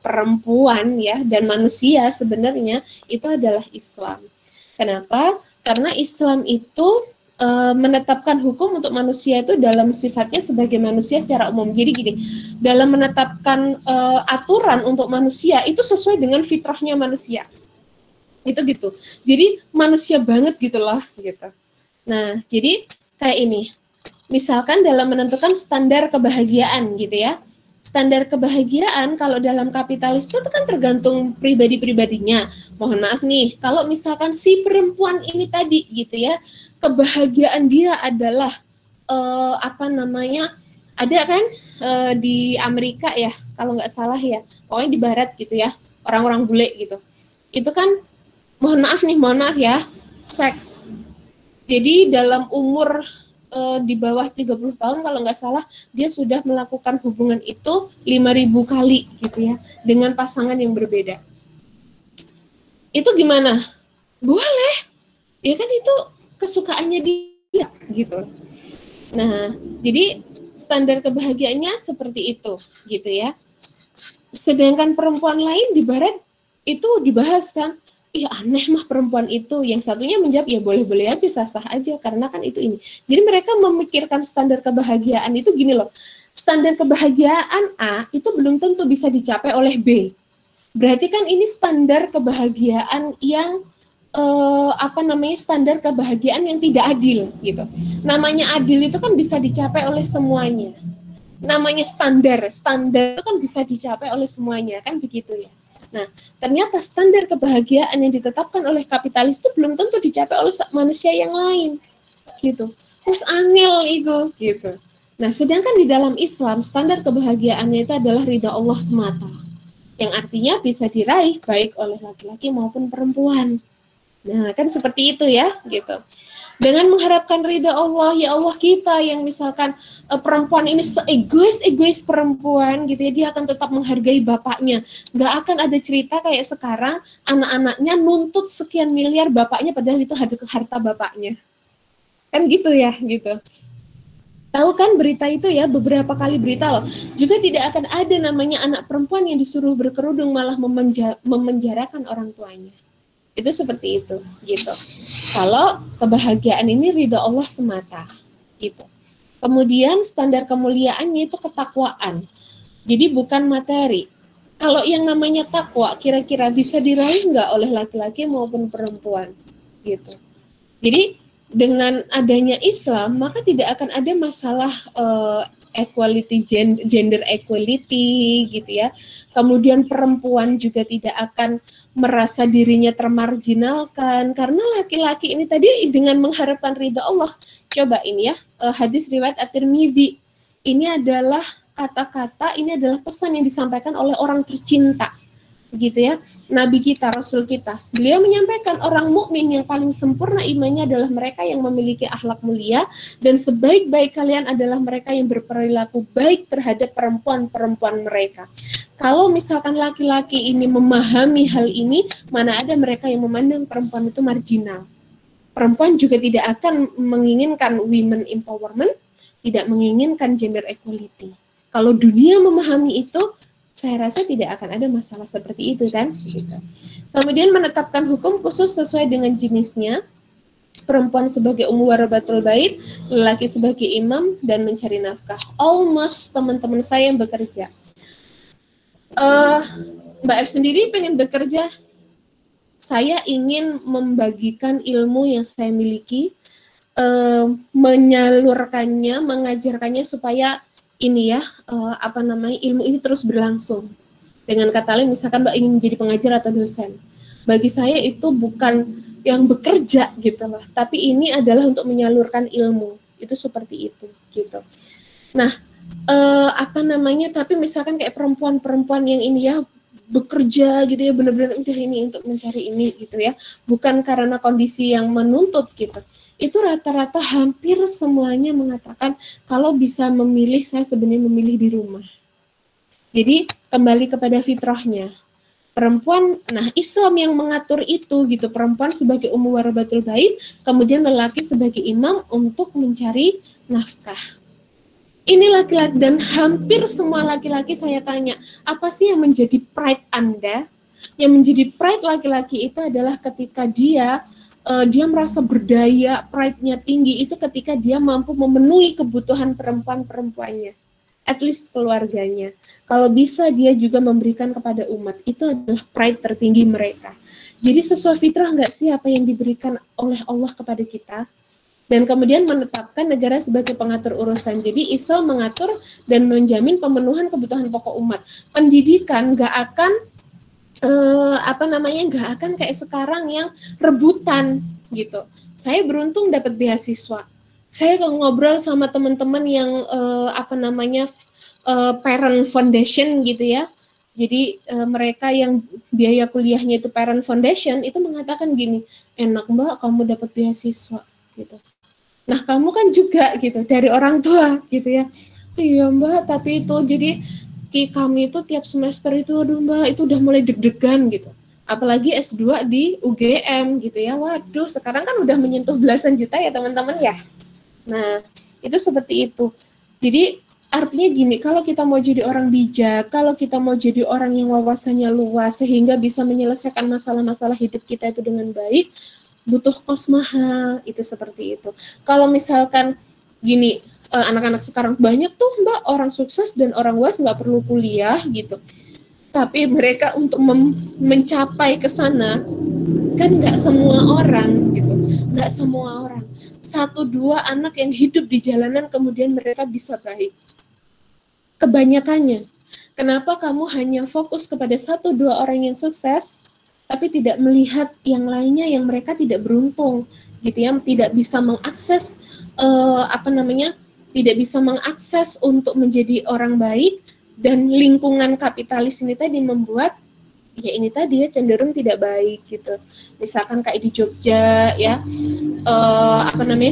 perempuan ya dan manusia sebenarnya itu adalah Islam. Kenapa? Karena Islam itu menetapkan hukum untuk manusia itu dalam sifatnya sebagai manusia secara umum. Jadi gini, dalam menetapkan aturan untuk manusia itu sesuai dengan fitrahnya manusia. Itu gitu. Jadi manusia banget gitu loh gitu. Nah, jadi kayak ini. Misalkan dalam menentukan standar kebahagiaan gitu ya. Standar kebahagiaan kalau dalam kapitalis itu kan tergantung pribadi-pribadinya. Mohon maaf nih, kalau misalkan si perempuan ini tadi gitu ya, kebahagiaan dia adalah ada kan di Amerika ya, kalau nggak salah ya, pokoknya di barat gitu ya, orang-orang bule gitu. Itu kan mohon maaf ya, seks. Jadi dalam umur di bawah 30 tahun kalau nggak salah dia sudah melakukan hubungan itu 5.000 kali gitu ya dengan pasangan yang berbeda. Itu gimana? Boleh. Ya kan itu kesukaannya dia gitu. Nah, jadi standar kebahagiaannya seperti itu gitu ya. Sedangkan perempuan lain di barat itu dibahas kan, ih aneh mah perempuan itu. Yang satunya menjawab ya boleh-boleh aja, sah-sah aja karena kan itu ini. Jadi mereka memikirkan standar kebahagiaan itu gini loh. Standar kebahagiaan A itu belum tentu bisa dicapai oleh B. Berarti kan ini standar kebahagiaan yang standar kebahagiaan yang tidak adil gitu. Namanya adil itu kan bisa dicapai oleh semuanya. Namanya standar itu kan bisa dicapai oleh semuanya kan begitu ya. Nah, ternyata standar kebahagiaan yang ditetapkan oleh kapitalis itu belum tentu dicapai oleh manusia yang lain, gitu. Terus angel itu, gitu. Nah, sedangkan di dalam Islam standar kebahagiaannya itu adalah ridha Allah semata, yang artinya bisa diraih baik oleh laki-laki maupun perempuan. Nah, kan seperti itu ya, gitu. Dengan mengharapkan ridha Allah, ya Allah kita yang misalkan perempuan ini egois perempuan gitu ya, dia akan tetap menghargai bapaknya. Nggak akan ada cerita kayak sekarang anak-anaknya nuntut sekian miliar bapaknya padahal itu harta bapaknya. Kan gitu ya, gitu. Tahu kan berita itu ya, beberapa kali berita loh. Juga tidak akan ada namanya anak perempuan yang disuruh berkerudung malah memenjarakan orang tuanya. Itu seperti itu, gitu. Kalau kebahagiaan ini ridha Allah semata, gitu. Kemudian standar kemuliaannya itu ketakwaan. Jadi bukan materi. Kalau yang namanya takwa, kira-kira bisa diraih nggak oleh laki-laki maupun perempuan, gitu. Jadi dengan adanya Islam, maka tidak akan ada masalah equality, gender equality gitu ya. Kemudian perempuan juga tidak akan merasa dirinya termarginalkan karena laki-laki ini tadi dengan mengharapkan ridha Allah. Coba ini ya, hadis riwayat At-Tirmidzi. Ini adalah kata-kata, ini adalah pesan yang disampaikan oleh orang tercinta. Gitu ya, Nabi kita, Rasul kita. Beliau menyampaikan orang mukmin yang paling sempurna imannya adalah mereka yang memiliki akhlak mulia dan sebaik-baik kalian adalah mereka yang berperilaku baik terhadap perempuan-perempuan mereka. Kalau misalkan laki-laki ini memahami hal ini, mana ada mereka yang memandang perempuan itu marginal. Perempuan juga tidak akan menginginkan women empowerment, tidak menginginkan gender equality. Kalau dunia memahami itu, saya rasa tidak akan ada masalah seperti itu kan. Kemudian menetapkan hukum khusus sesuai dengan jenisnya. Perempuan sebagai warabatul bait, lelaki sebagai imam dan mencari nafkah. Almost teman-teman saya yang bekerja. Mbak F sendiri pengen bekerja. Saya ingin membagikan ilmu yang saya miliki, menyalurkannya, mengajarkannya supaya ini ya, ilmu ini terus berlangsung. Dengan kata lain, misalkan Mbak ingin menjadi pengajar atau dosen. Bagi saya itu bukan yang bekerja gitu loh, tapi ini adalah untuk menyalurkan ilmu. Itu seperti itu gitu. Nah, tapi misalkan kayak perempuan-perempuan yang ini ya, bekerja gitu ya, benar-benar udah ini untuk mencari ini gitu ya, bukan karena kondisi yang menuntut gitu. Itu rata-rata hampir semuanya mengatakan kalau bisa memilih, saya sebenarnya memilih di rumah. Jadi kembali kepada fitrahnya. Perempuan, nah Islam yang mengatur itu gitu, perempuan sebagai warabatul bait, kemudian lelaki sebagai imam untuk mencari nafkah. Ini laki-laki, dan hampir semua laki-laki saya tanya, apa sih yang menjadi pride Anda? Yang menjadi pride laki-laki itu adalah ketika dia merasa berdaya, pride-nya tinggi, itu ketika dia mampu memenuhi kebutuhan perempuan-perempuannya, at least keluarganya. Kalau bisa dia juga memberikan kepada umat, itu adalah pride tertinggi mereka. Jadi sesuai fitrah nggak sih apa yang diberikan oleh Allah kepada kita? Dan kemudian menetapkan negara sebagai pengatur urusan. Jadi Islam mengatur dan menjamin pemenuhan kebutuhan pokok umat. Pendidikan nggak akan nggak akan kayak sekarang yang rebutan gitu. Saya beruntung dapat beasiswa. Saya kalau ngobrol sama teman-teman yang parent foundation gitu ya. Jadi mereka yang biaya kuliahnya itu parent foundation itu mengatakan gini, enak Mbak kamu dapat beasiswa gitu. Nah kamu kan juga gitu dari orang tua gitu ya. Iya Mbak, tapi itu jadi kami itu tiap semester itu, aduh Mbak itu udah mulai deg-degan gitu. Apalagi S2 di UGM gitu ya. Waduh, sekarang kan udah menyentuh belasan juta ya teman-teman ya. Nah, itu seperti itu. Jadi artinya gini, kalau kita mau jadi orang bijak, kalau kita mau jadi orang yang wawasannya luas sehingga bisa menyelesaikan masalah-masalah hidup kita itu dengan baik, butuh kos mahal, itu seperti itu. Kalau misalkan gini, anak-anak sekarang banyak tuh Mbak orang sukses dan orang wise nggak perlu kuliah gitu. Tapi mereka untuk mencapai ke sana kan nggak semua orang gitu, nggak semua orang. 1-2 anak yang hidup di jalanan kemudian mereka bisa baik. Kebanyakannya, kenapa kamu hanya fokus kepada 1-2 orang yang sukses, tapi tidak melihat yang lainnya yang mereka tidak beruntung, gitu ya, tidak bisa mengakses tidak bisa mengakses untuk menjadi orang baik, dan lingkungan kapitalis ini tadi membuat ya ini tadi ya cenderung tidak baik gitu. Misalkan kayak di Jogja ya,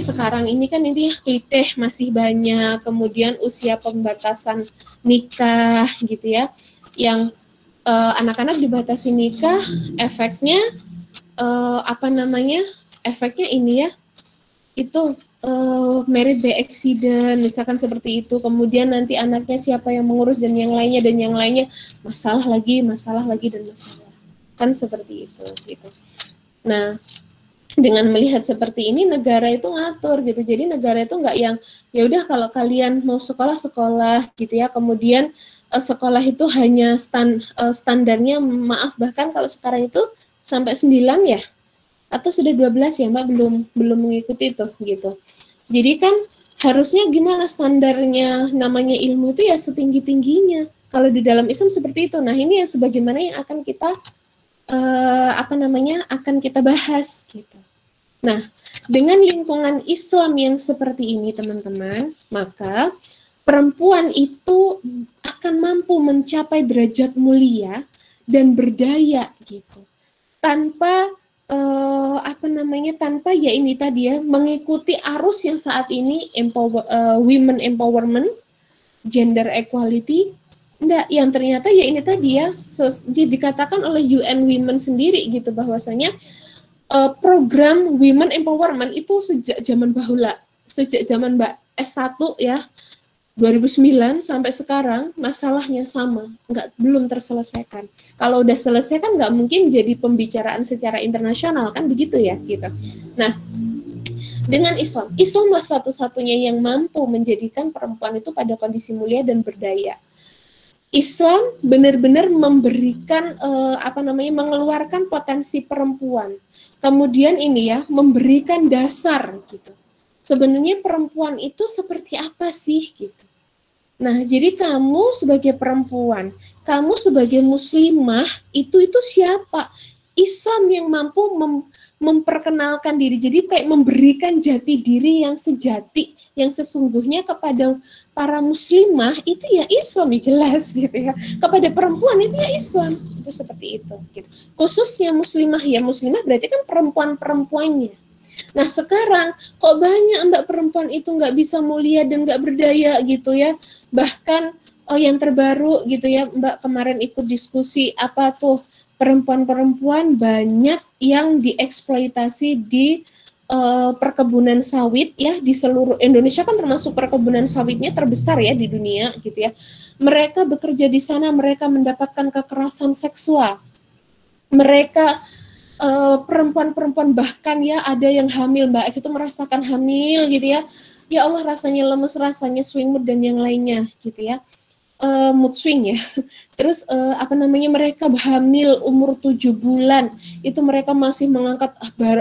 sekarang ini kan ini klitih masih banyak, kemudian usia pembatasan nikah gitu ya, yang anak-anak dibatasi nikah, efeknya efeknya ini ya, itu married by accident, misalkan seperti itu. Kemudian nanti anaknya siapa yang mengurus dan yang lainnya, masalah lagi dan masalah. Kan seperti itu gitu. Nah, dengan melihat seperti ini negara itu ngatur gitu. Jadi negara itu nggak yang ya udah kalau kalian mau sekolah gitu ya. Kemudian sekolah itu hanya standarnya, maaf bahkan kalau sekarang itu sampai 9 ya. Atau sudah 12 ya Mbak, belum mengikuti itu gitu. Jadi kan harusnya gimana standarnya, namanya ilmu itu ya setinggi-tingginya. Kalau di dalam Islam seperti itu. Nah, ini yang sebagaimana yang akan kita akan kita bahas gitu. Nah, dengan lingkungan Islam yang seperti ini teman-teman, maka perempuan itu akan mampu mencapai derajat mulia dan berdaya gitu. Tanpa tanpa ya ini tadi ya mengikuti arus yang saat ini women empowerment, gender equality, enggak, yang ternyata ya ini tadi ya dikatakan oleh UN Women sendiri gitu bahwasanya program women empowerment itu sejak zaman bahula, sejak zaman Mbak S1 ya 2009 sampai sekarang masalahnya sama, belum terselesaikan. Kalau udah selesai kan nggak mungkin jadi pembicaraan secara internasional kan begitu ya gitu. Nah, dengan Islamlah satu-satunya yang mampu menjadikan perempuan itu pada kondisi mulia dan berdaya. Islam benar-benar memberikan mengeluarkan potensi perempuan. Kemudian ini ya memberikan dasar gitu. Sebenarnya perempuan itu seperti apa sih gitu. Nah, jadi kamu sebagai perempuan, kamu sebagai muslimah itu siapa? Islam yang mampu memperkenalkan diri, jadi kayak memberikan jati diri yang sejati, yang sesungguhnya kepada para muslimah itu ya Islam, ya jelas gitu ya. Kepada perempuan itu ya Islam, itu seperti itu. Gitu. Khususnya muslimah, ya muslimah berarti kan perempuan-perempuannya. Nah sekarang kok banyak mbak perempuan itu nggak bisa mulia dan nggak berdaya gitu ya. Bahkan yang terbaru gitu ya, mbak kemarin ikut diskusi apa tuh, perempuan-perempuan banyak yang dieksploitasi di perkebunan sawit ya, di seluruh Indonesia kan termasuk perkebunan sawitnya terbesar ya di dunia gitu ya. Mereka bekerja di sana, mereka mendapatkan kekerasan seksual. Mereka perempuan-perempuan bahkan ya ada yang hamil, Mbak F itu merasakan hamil gitu ya. Ya Allah, rasanya lemes, rasanya swing mood dan yang lainnya gitu ya. Mood swing ya. Terus mereka hamil umur 7 bulan, itu mereka masih mengangkat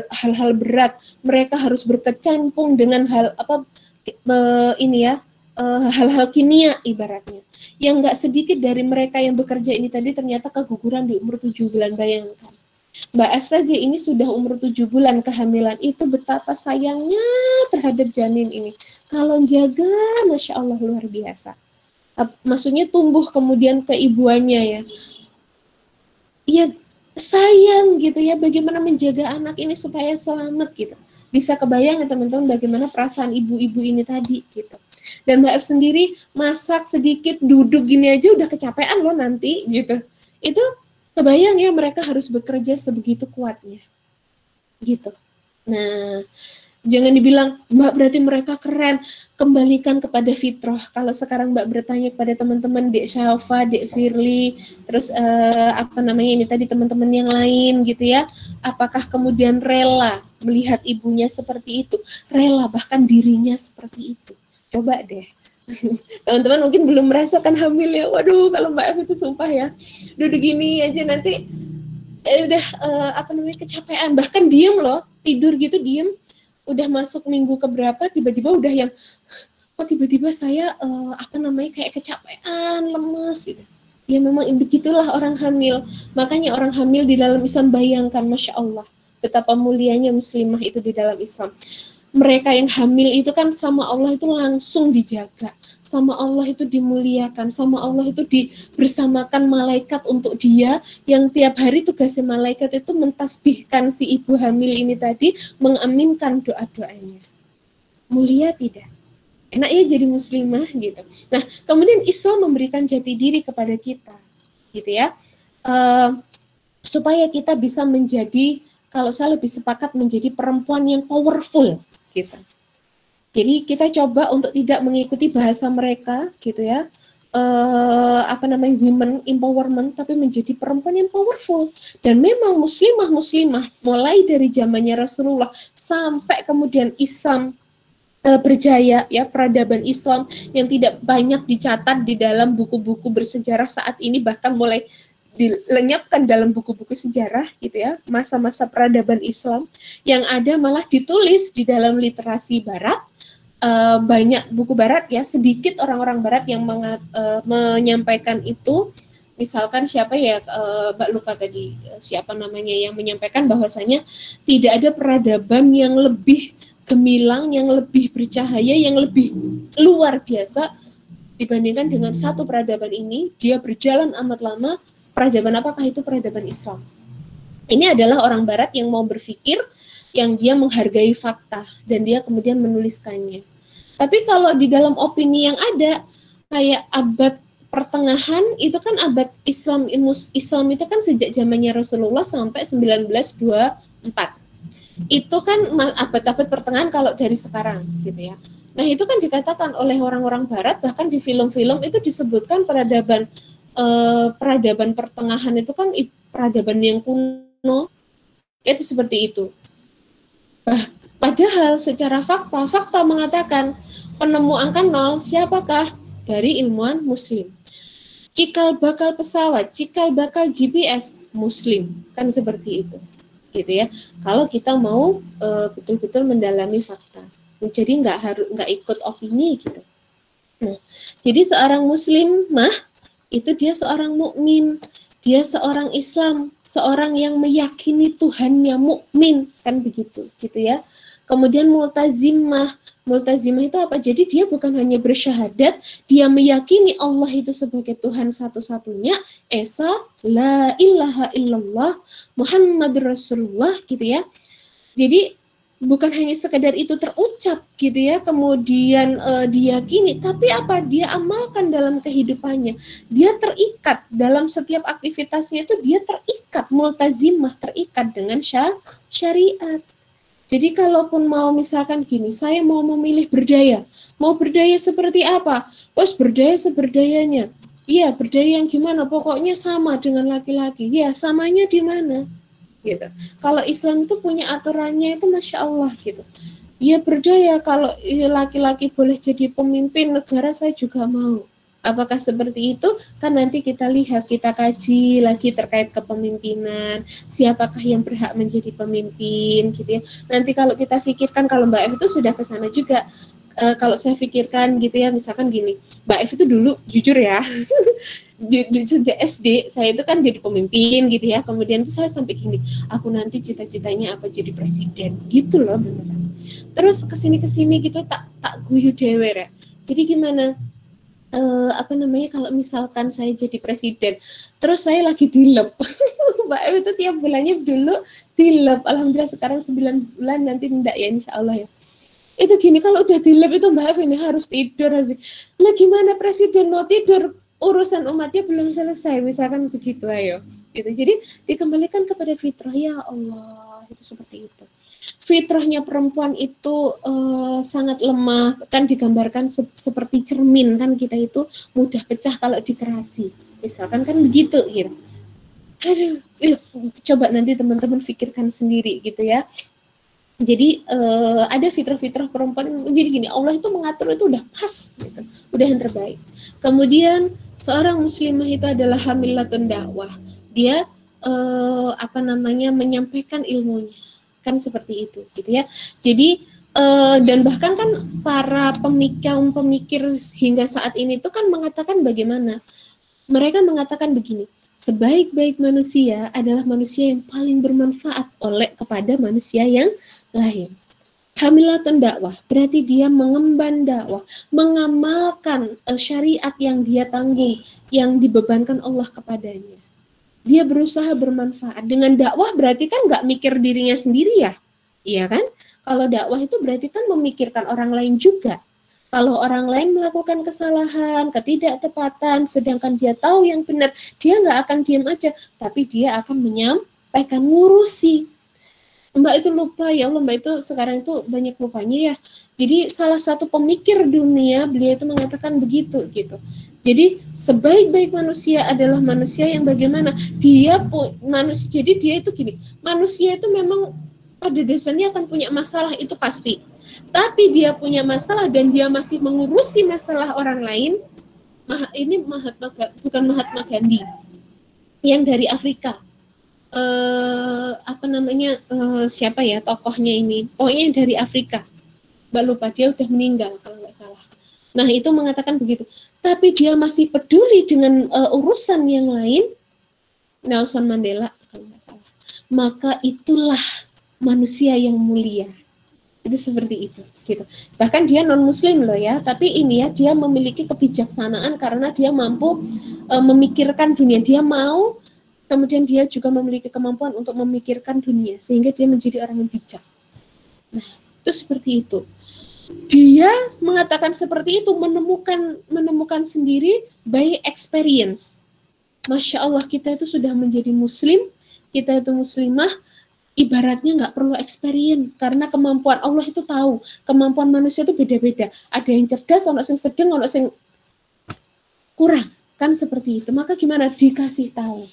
hal-hal berat. Mereka harus berkecimpung dengan hal-hal kimia ibaratnya. Yang nggak sedikit dari mereka yang bekerja ini tadi ternyata keguguran di umur 7 bulan, bayangkan. Mbak F saja ini sudah umur 7 bulan kehamilan, itu betapa sayangnya terhadap janin ini. Kalau jaga, Masya Allah luar biasa. Maksudnya tumbuh kemudian keibuannya ya. Ya sayang gitu ya, bagaimana menjaga anak ini supaya selamat gitu. Bisa kebayang ya teman-teman bagaimana perasaan ibu-ibu ini tadi gitu. Dan Mbak F sendiri masak sedikit, duduk gini aja udah kecapean loh nanti gitu. Itu kebayang ya, mereka harus bekerja sebegitu kuatnya gitu. Nah, jangan dibilang Mbak berarti mereka keren, kembalikan kepada fitrah. Kalau sekarang Mbak bertanya kepada teman-teman Dek Syafa, Dek Firly, terus ini tadi teman-teman yang lain gitu ya, apakah kemudian rela melihat ibunya seperti itu, rela bahkan dirinya seperti itu? Coba deh. Teman-teman mungkin belum merasakan hamil ya, waduh kalau Mbak F itu sumpah ya, duduk gini aja nanti kecapean, bahkan diem loh, tidur gitu diem, udah masuk minggu keberapa tiba-tiba udah yang tiba-tiba saya kayak kecapean, lemes gitu. Ya memang begitulah orang hamil. Makanya orang hamil di dalam Islam, bayangkan Masya Allah betapa mulianya muslimah itu di dalam Islam. Mereka yang hamil itu kan sama Allah itu langsung dijaga, sama Allah itu dimuliakan, sama Allah itu bersamakan malaikat untuk dia, yang tiap hari tugasnya malaikat itu mentasbihkan si ibu hamil ini tadi, mengaminkan doa-doanya. Mulia tidak? Enak ya jadi muslimah gitu. Nah, kemudian Islam memberikan jati diri kepada kita, gitu ya, supaya kita bisa menjadi, kalau saya lebih sepakat menjadi perempuan yang powerful. Gitu. Jadi kita coba untuk tidak mengikuti bahasa mereka gitu ya, women empowerment, tapi menjadi perempuan yang powerful. Dan memang muslimah mulai dari zamannya Rasulullah sampai kemudian Islam berjaya ya, peradaban Islam yang tidak banyak dicatat di dalam buku-buku bersejarah saat ini, bahkan mulai dilenyapkan dalam buku-buku sejarah gitu ya, masa-masa peradaban Islam, yang ada malah ditulis di dalam literasi barat. Banyak buku barat ya, sedikit orang-orang barat yang menyampaikan itu. Misalkan siapa ya, Mbak lupa tadi siapa namanya, yang menyampaikan bahwasanya tidak ada peradaban yang lebih gemilang, yang lebih bercahaya, yang lebih luar biasa dibandingkan dengan satu peradaban ini. Dia berjalan amat lama. Peradaban apakah itu? Peradaban Islam. Ini adalah orang barat yang mau berpikir, yang dia menghargai fakta, dan dia kemudian menuliskannya. Tapi kalau di dalam opini yang ada, kayak abad pertengahan, itu kan abad Islam itu kan sejak zamannya Rasulullah sampai 1924. Itu kan abad-abad pertengahan kalau dari sekarang gitu ya. Nah itu kan dikatakan oleh orang-orang barat, bahkan di film-film itu disebutkan peradaban pertengahan itu kan peradaban yang kuno, itu seperti itu. Padahal secara fakta mengatakan penemu angka 0 siapakah? Dari ilmuwan muslim. Cikal bakal pesawat, cikal bakal GPS muslim, kan seperti itu, gitu ya. Kalau kita mau betul-betul mendalami fakta, jadi nggak ikut opini gitu. Nah, jadi seorang muslimah itu dia seorang mukmin, dia seorang Islam, seorang yang meyakini Tuhannya, mukmin, kan begitu, gitu ya. Kemudian multazimah itu apa? Jadi dia bukan hanya bersyahadat, dia meyakini Allah itu sebagai Tuhan satu-satunya, esa la ilaha illallah Muhammadur Rasulullah, gitu ya. Jadi bukan hanya sekedar itu terucap gitu ya, kemudian diyakini, tapi apa? Dia amalkan dalam kehidupannya. Dia terikat dalam setiap aktivitasnya itu, dia terikat, multazimah, terikat dengan syariat. Jadi kalaupun mau misalkan gini, saya mau memilih berdaya. Mau berdaya seperti apa? Wes berdaya seberdayanya. Iya, berdaya yang gimana? Pokoknya sama dengan laki-laki. Ya, samanya di mana? Gitu. Kalau Islam itu punya aturannya itu Masya Allah gitu. Ya berdaya, kalau laki-laki boleh jadi pemimpin negara, saya juga mau. Apakah seperti itu? Kan nanti kita lihat, kita kaji lagi terkait kepemimpinan, siapakah yang berhak menjadi pemimpin gitu ya. Nanti kalau kita pikirkan, kalau Mbak F itu sudah ke sana juga. Kalau saya pikirkan gitu ya, misalkan gini, Mbak F itu dulu jujur ya, sejak SD saya itu kan jadi pemimpin gitu ya. Kemudian tuh saya sampai gini, aku nanti cita-citanya apa, jadi presiden gitu loh beneran. Terus kesini gitu tak guyu dewe ya. Jadi gimana? Kalau misalkan saya jadi presiden, terus saya lagi dilep, Mbak Ewi itu tiap bulannya dulu dilep, alhamdulillah sekarang 9 bulan, nanti enggak ya insya Allah ya. Itu gini, kalau udah dilep itu Mbak Ewi ini harus tidur, lah gimana presiden mau tidur, urusan umatnya belum selesai, misalkan begitu, ayo. Gitu. Jadi dikembalikan kepada fitrah, ya Allah, itu seperti itu. Fitrahnya perempuan itu sangat lemah, kan digambarkan seperti cermin, kan kita itu mudah pecah kalau dikerasi, misalkan kan begitu gitu. Aduh, coba nanti teman-teman pikirkan sendiri gitu ya. Jadi ada fitrah-fitrah perempuan, jadi gini, Allah itu mengatur itu udah pas gitu, udah yang terbaik. Kemudian seorang muslimah itu adalah hamilatun dakwah, dia menyampaikan ilmunya, kan seperti itu gitu ya. Jadi dan bahkan kan para pemikir hingga saat ini itu kan mengatakan bagaimana, mereka mengatakan begini, sebaik-baik manusia adalah manusia yang paling bermanfaat kepada manusia yang lain. Hamilatun dakwah berarti dia mengemban dakwah, mengamalkan syariat yang dia tanggung, yang dibebankan Allah kepadanya. Dia berusaha bermanfaat. Dengan dakwah berarti kan nggak mikir dirinya sendiri ya, iya kan? Kalau dakwah itu berarti kan memikirkan orang lain juga. Kalau orang lain melakukan kesalahan, ketidaktepatan, sedangkan dia tahu yang benar, dia nggak akan diam aja, tapi dia akan menyampaikan, ngurusi. Mbak itu lupa, ya Allah, Mbak itu sekarang itu banyak lupanya ya. Jadi salah satu pemikir dunia, beliau itu mengatakan begitu gitu. Jadi sebaik-baik manusia adalah manusia yang bagaimana dia manusia. Jadi dia itu gini, manusia itu memang pada dasarnya akan punya masalah, itu pasti. Tapi dia punya masalah dan dia masih mengurusi masalah orang lain. Ini bukan Mahatma Gandhi yang dari Afrika. Siapa ya tokohnya ini? Pokoknya yang dari Afrika. Mbak lupa, dia udah meninggal kalau nggak salah. Nah itu mengatakan begitu. Tapi dia masih peduli dengan urusan yang lain. Nelson Mandela kalau nggak salah. Maka itulah manusia yang mulia. Itu seperti itu gitu. Bahkan dia non muslim loh ya, tapi ini ya, dia memiliki kebijaksanaan karena dia mampu memikirkan dunia. Dia mau, kemudian dia juga memiliki kemampuan untuk memikirkan dunia sehingga dia menjadi orang yang bijak. Nah itu seperti itu. Dia mengatakan seperti itu, menemukan sendiri by experience. Masya Allah, kita itu sudah menjadi muslim, kita itu muslimah, ibaratnya nggak perlu experience, karena kemampuan Allah itu tahu, kemampuan manusia itu beda-beda. Ada yang cerdas, ada yang sedang, ada yang kurang, kan seperti itu. Maka gimana? Dikasih tahu.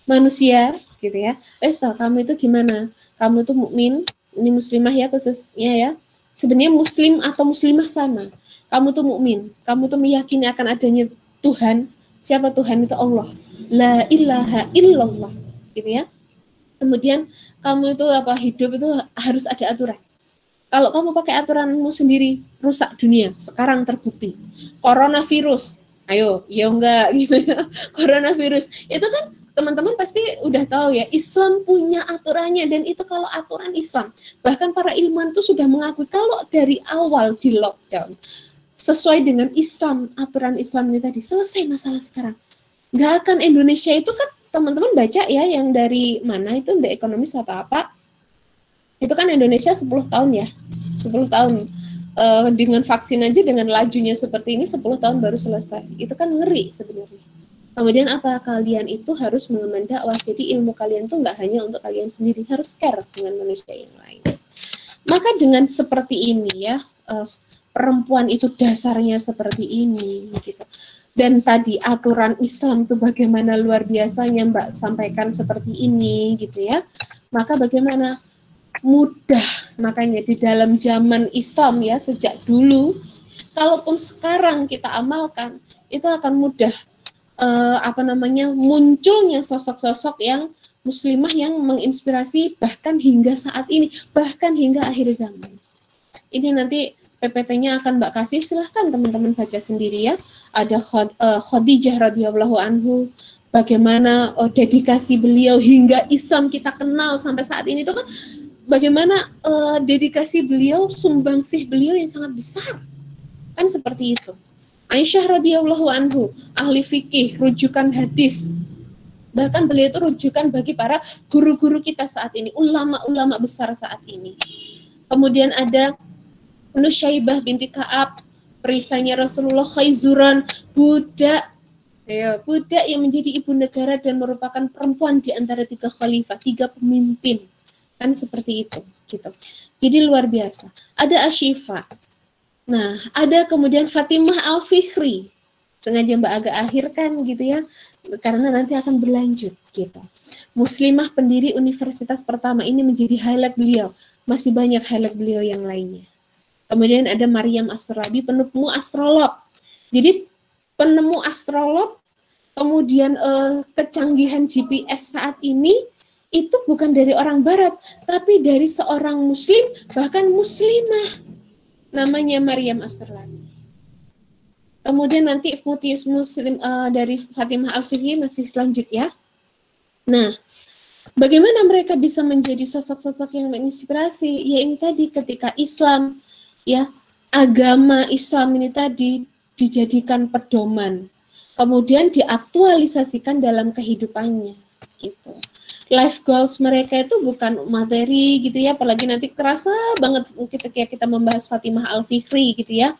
Manusia, gitu ya, tahu kamu itu gimana? Kamu itu mukmin, ini muslimah ya khususnya ya. Sebenarnya muslim atau muslimah sama. Kamu tuh mukmin, kamu tuh meyakini akan adanya Tuhan. Siapa Tuhan? Itu Allah. La ilaha illallah, gitu ya. Kemudian kamu itu hidup itu harus ada aturan. Kalau kamu pakai aturanmu sendiri, rusak dunia. Sekarang terbukti. Coronavirus, Ayo, ya enggak gitu ya. Coronavirus itu kan teman-teman pasti udah tahu ya, Islam punya aturannya, dan itu kalau aturan Islam, bahkan para ilmuwan itu sudah mengakui kalau dari awal di lockdown sesuai dengan Islam, aturan Islam ini tadi, selesai masalah sekarang. Nggak akan Indonesia itu kan, teman-teman baca ya yang dari mana itu, The Economist atau apa, itu kan Indonesia 10 tahun ya, 10 tahun dengan vaksin aja dengan lajunya seperti ini 10 tahun baru selesai. Itu kan ngeri sebenarnya. Kemudian apa, kalian itu harus mengemban dakwah, jadi ilmu kalian tuh nggak hanya untuk kalian sendiri, harus care dengan manusia yang lain. Maka dengan seperti ini ya, perempuan itu dasarnya seperti ini gitu. Dan tadi aturan Islam itu bagaimana luar biasanya Mbak sampaikan seperti ini gitu ya. Maka bagaimana mudah, makanya di dalam zaman Islam ya sejak dulu, kalaupun sekarang kita amalkan, itu akan mudah munculnya sosok-sosok yang muslimah yang menginspirasi bahkan hingga saat ini, bahkan hingga akhir zaman. Ini nanti PPT-nya akan Mbak kasih, silahkan teman-teman baca sendiri ya. Ada Khadijah radhiyallahu anhu, bagaimana dedikasi beliau hingga Islam kita kenal sampai saat ini itu kan, bagaimana dedikasi beliau, sumbangsih beliau yang sangat besar, kan seperti itu. Aisyah radhiyallahu anhu, ahli fikih, rujukan hadis. Bahkan beliau itu rujukan bagi para guru-guru kita saat ini, ulama-ulama besar saat ini. Kemudian ada Nusyaibah binti Ka'ab, perisainya Rasulullah, Khaizuran, budak yang menjadi ibu negara dan merupakan perempuan di antara 3 khalifah, 3 pemimpin. Kan seperti itu, gitu. Jadi luar biasa. Ada Ashifa. Nah, ada kemudian Fatimah Al-Fikri. Sengaja Mbak agak akhirkan gitu ya, karena nanti akan berlanjut gitu. Muslimah pendiri universitas pertama, ini menjadi highlight beliau. Masih banyak highlight beliau yang lainnya. Kemudian ada Maryam Astrolabi, penemu astrolog. Jadi penemu astrolog, kemudian kecanggihan GPS saat ini itu bukan dari orang barat, tapi dari seorang muslim, bahkan muslimah. Namanya Maryam Astrolabi. Kemudian nanti Mutius Muslim dari Fatimah Al-Fikri masih lanjut ya. Nah, bagaimana mereka bisa menjadi sosok-sosok yang menginspirasi? Ya ini tadi, ketika Islam, ya agama Islam ini tadi dijadikan pedoman, kemudian diaktualisasikan dalam kehidupannya, gitu. Life goals mereka itu bukan materi gitu ya, apalagi nanti kerasa banget ketika kita membahas Fatimah Al-Fikri gitu ya.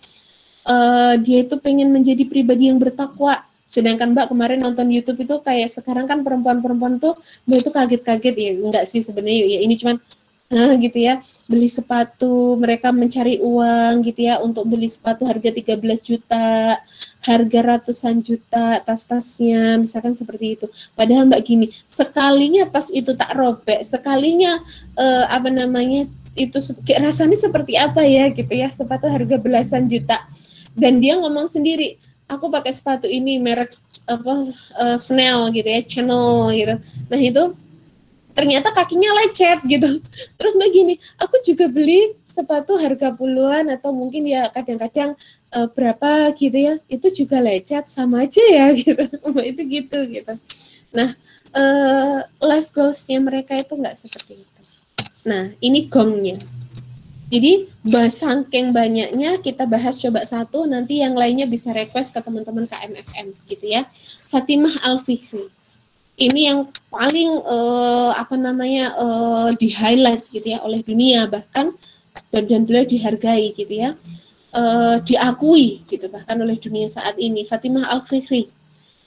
Dia itu pengen menjadi pribadi yang bertakwa. Sedangkan Mbak kemarin nonton YouTube itu kayak sekarang kan perempuan-perempuan tuh dia itu kaget-kaget ya, enggak sih sebenarnya ya, ini cuman gitu ya, beli sepatu, mereka mencari uang gitu ya untuk beli sepatu harga 13 juta, harga ratusan juta tas-tasnya, misalkan seperti itu. Padahal Mbak gini, sekalinya tas itu tak robek, sekalinya itu rasanya seperti apa ya gitu ya, sepatu harga belasan juta. Dan dia ngomong sendiri, aku pakai sepatu ini merek Chanel gitu ya, Chanel gitu. Nah itu ternyata kakinya lecet gitu. Terus Mbak gini, aku juga beli sepatu harga puluhan atau mungkin ya kadang-kadang berapa gitu ya, itu juga lecet, sama aja ya gitu. Itu gitu. Nah, life goals-nya mereka itu nggak seperti itu. Nah, ini gongnya. Jadi saking banyaknya kita bahas coba satu, nanti yang lainnya bisa request ke teman-teman KMFM gitu ya. Fatimah Al-Fikri. Ini yang paling di highlight gitu ya oleh dunia, bahkan dan beliau dihargai gitu ya, diakui gitu bahkan oleh dunia saat ini. Fatimah Al-Fikri,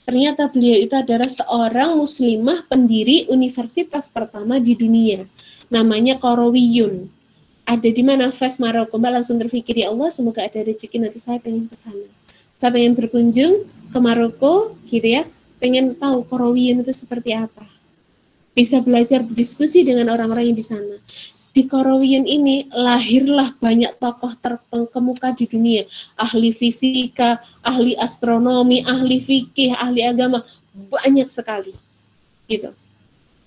ternyata beliau itu adalah seorang muslimah pendiri universitas pertama di dunia, namanya Qarawiyun. Ada di mana? Fes, Maroko. Mbak langsung terpikir, ya Allah semoga ada rezeki nanti saya pengen ke sana. Saya pengen berkunjung ke Maroko gitu ya. Pengen tahu Qarawiyun itu seperti apa. Bisa belajar berdiskusi dengan orang-orang yang di sana. Di Qarawiyun ini lahirlah banyak tokoh terkemuka di dunia. Ahli fisika, ahli astronomi, ahli fikih, ahli agama. Banyak sekali. Gitu.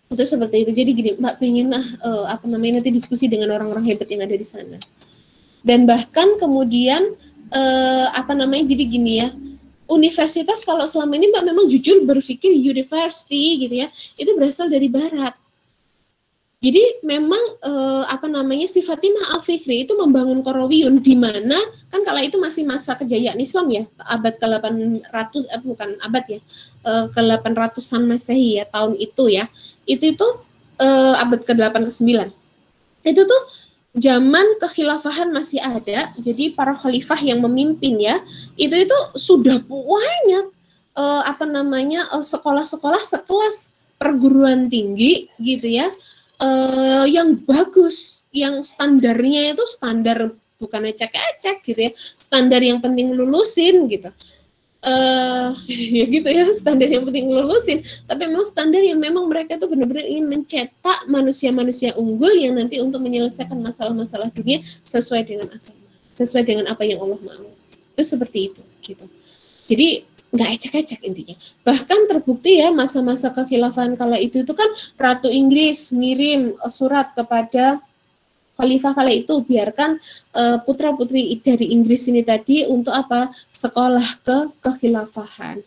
Itu seperti itu. Jadi gini, Mbak pengen nanti diskusi dengan orang-orang hebat yang ada di sana. Dan bahkan kemudian jadi gini ya. universitas kalau selama ini Mbak memang jujur berpikir university gitu ya, itu berasal dari barat. Jadi memang si Fatimah Al-Fikri itu membangun Qarawiyun di mana kan kala itu masih masa kejayaan Islam ya, abad ke-800 bukan abad ya, ke-800-an Masehi ya, tahun itu ya. Itu abad ke-8 ke-9. Itu tuh zaman kekhilafahan masih ada, jadi para khalifah yang memimpin ya, itu sudah banyak sekolah-sekolah sekelas perguruan tinggi gitu ya, yang bagus, yang standarnya itu standar bukan ecek-ecek gitu ya, standar yang penting lulusin gitu. Ya gitu ya, standar yang penting lulusin, tapi memang standar yang memang mereka itu benar-benar ingin mencetak manusia-manusia unggul yang nanti untuk menyelesaikan masalah-masalah dunia sesuai dengan agama, sesuai dengan apa yang Allah mau. Itu seperti itu gitu. Jadi nggak ecek-ecek intinya. Bahkan terbukti ya masa-masa kekhilafahan kala itu kan Ratu Inggris ngirim surat kepada Khalifah kala itu, biarkan putra-putri dari Inggris ini tadi untuk apa? Sekolah ke kekhilafahan.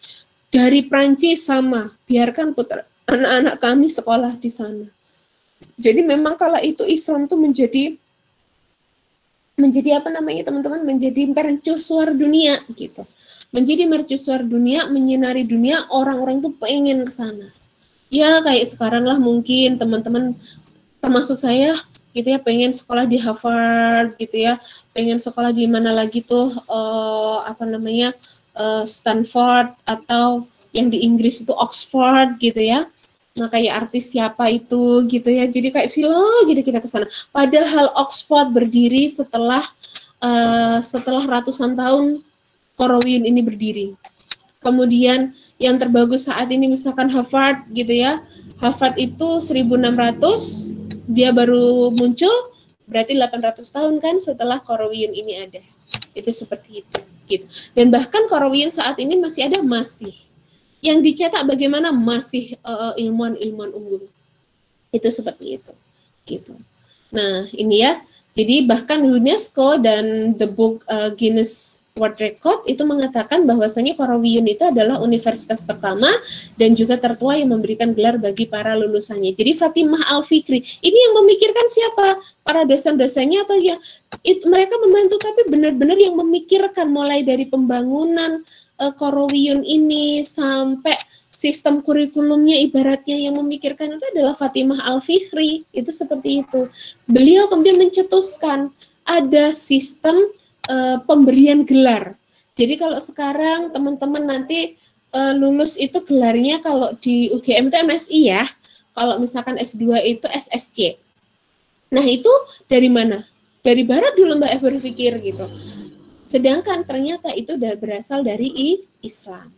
Dari Prancis sama, biarkan anak-anak kami sekolah di sana. Jadi memang kala itu Islam tuh menjadi teman-teman, menjadi mercusuar dunia gitu. Menjadi mercusuar dunia, menyinari dunia, orang-orang tuh pengen ke sana. Ya kayak sekarang lah mungkin teman-teman termasuk saya gitu ya, pengen sekolah di Harvard gitu ya, pengen sekolah di mana lagi tuh Stanford, atau yang di Inggris itu Oxford gitu ya. Nah kayak artis siapa itu gitu ya, jadi kayak silo gitu kita ke sana. Padahal Oxford berdiri setelah ratusan tahun Qarawiyun ini berdiri. Kemudian yang terbagus saat ini misalkan Harvard gitu ya. Harvard itu 1600 dia baru muncul, berarti 800 tahun kan setelah Qarawiyun ini ada. Itu seperti itu gitu. Dan bahkan Qarawiyun saat ini masih ada, masih. Yang dicetak bagaimana masih ilmuwan-ilmuwan unggul. Itu seperti itu gitu. Nah, ini ya. Jadi bahkan UNESCO dan the book Guinness World Record itu mengatakan bahwasanya Qarawiyun itu adalah universitas pertama dan juga tertua yang memberikan gelar bagi para lulusannya. Jadi Fatimah Al-Fikri ini yang memikirkan siapa? Para dosen-dosennya atau ya mereka membantu, tapi benar-benar yang memikirkan mulai dari pembangunan Qarawiyun ini sampai sistem kurikulumnya, ibaratnya yang memikirkan itu adalah Fatimah Al-Fikri. Itu seperti itu. Beliau kemudian mencetuskan ada sistem pemberian gelar. Jadi kalau sekarang teman-teman nanti lulus itu gelarnya kalau di UGM itu MSI ya. Kalau misalkan S2 itu SSC. Nah itu dari mana? Dari barat dulu Mbak berpikir gitu. Sedangkan ternyata itu berasal dari Islam.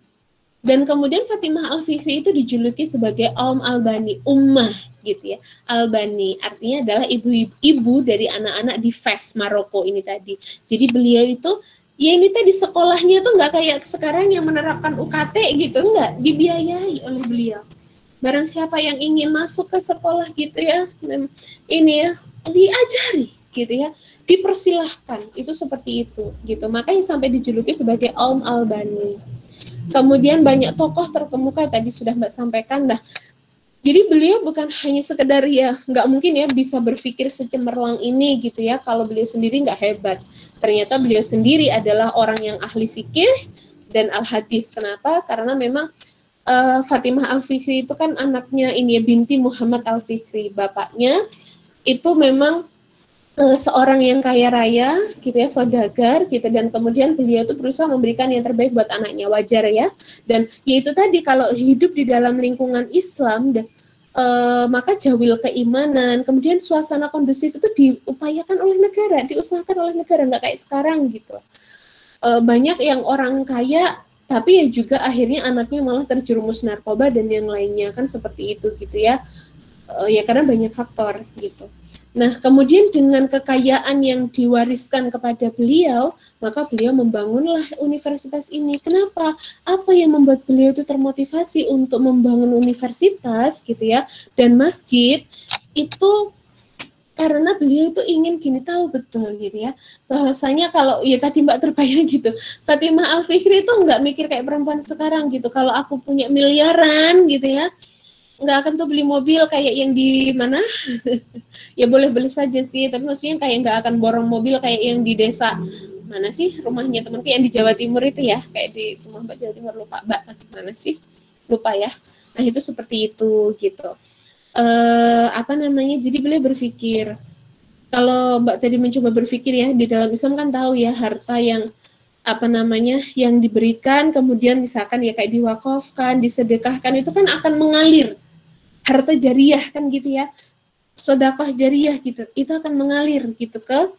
Dan kemudian Fatimah Al-Fikri itu dijuluki sebagai Albani, ummah gitu ya. Albani artinya adalah ibu dari anak-anak di Fes, Maroko ini tadi. Jadi beliau itu ya ini tadi sekolahnya tuh nggak kayak sekarang yang menerapkan UKT gitu, nggak, dibiayai oleh beliau. Barang siapa yang ingin masuk ke sekolah gitu ya, ini ya diajari gitu ya, dipersilahkan, itu seperti itu gitu. Makanya sampai dijuluki sebagai Albani. Kemudian banyak tokoh terkemuka tadi sudah Mbak sampaikan. Nah, jadi beliau bukan hanya sekedar ya, nggak mungkin ya bisa berpikir secemerlang ini gitu ya, kalau beliau sendiri nggak hebat. Ternyata beliau sendiri adalah orang yang ahli fikih dan al-hadis. Kenapa? Karena memang Fatimah Al-Fikri itu kan anaknya ini ya, binti Muhammad Al-Fikri. Bapaknya itu memang seorang yang kaya raya gitu ya, saudagar gitu, dan kemudian beliau itu berusaha memberikan yang terbaik buat anaknya, wajar ya. Dan yaitu tadi kalau hidup di dalam lingkungan Islam maka jawil keimanan, kemudian suasana kondusif itu diupayakan oleh negara, diusahakan oleh negara, nggak kayak sekarang gitu. Banyak yang orang kaya tapi ya juga akhirnya anaknya malah terjerumus narkoba dan yang lainnya kan seperti itu gitu ya. Ya karena banyak faktor gitu. Nah, kemudian dengan kekayaan yang diwariskan kepada beliau, maka beliau membangunlah universitas ini. Kenapa? Apa yang membuat beliau itu termotivasi untuk membangun universitas gitu ya, dan masjid itu karena beliau itu ingin gini, tahu betul gitu ya, bahwasanya kalau ya tadi Mbak terbayang gitu, Fatimah Al-Fikri itu nggak mikir kayak perempuan sekarang gitu, kalau aku punya miliaran gitu ya, nggak akan tuh beli mobil kayak yang di mana ya boleh beli saja sih, tapi maksudnya kayak nggak akan borong mobil kayak yang di desa mana sih rumahnya temanku yang di Jawa Timur itu ya, kayak di rumah Mbak Jawa Timur, lupa Mbak mana sih, lupa ya. Nah itu seperti itu gitu. Apa namanya, jadi beliau berpikir, kalau Mbak tadi mencoba berpikir ya, di dalam Islam kan tahu ya, harta yang apa namanya, yang diberikan kemudian misalkan ya kayak diwakafkan, disedekahkan, itu kan akan mengalir, harta jariah kan gitu ya, sedekah jariah gitu, itu akan mengalir gitu ke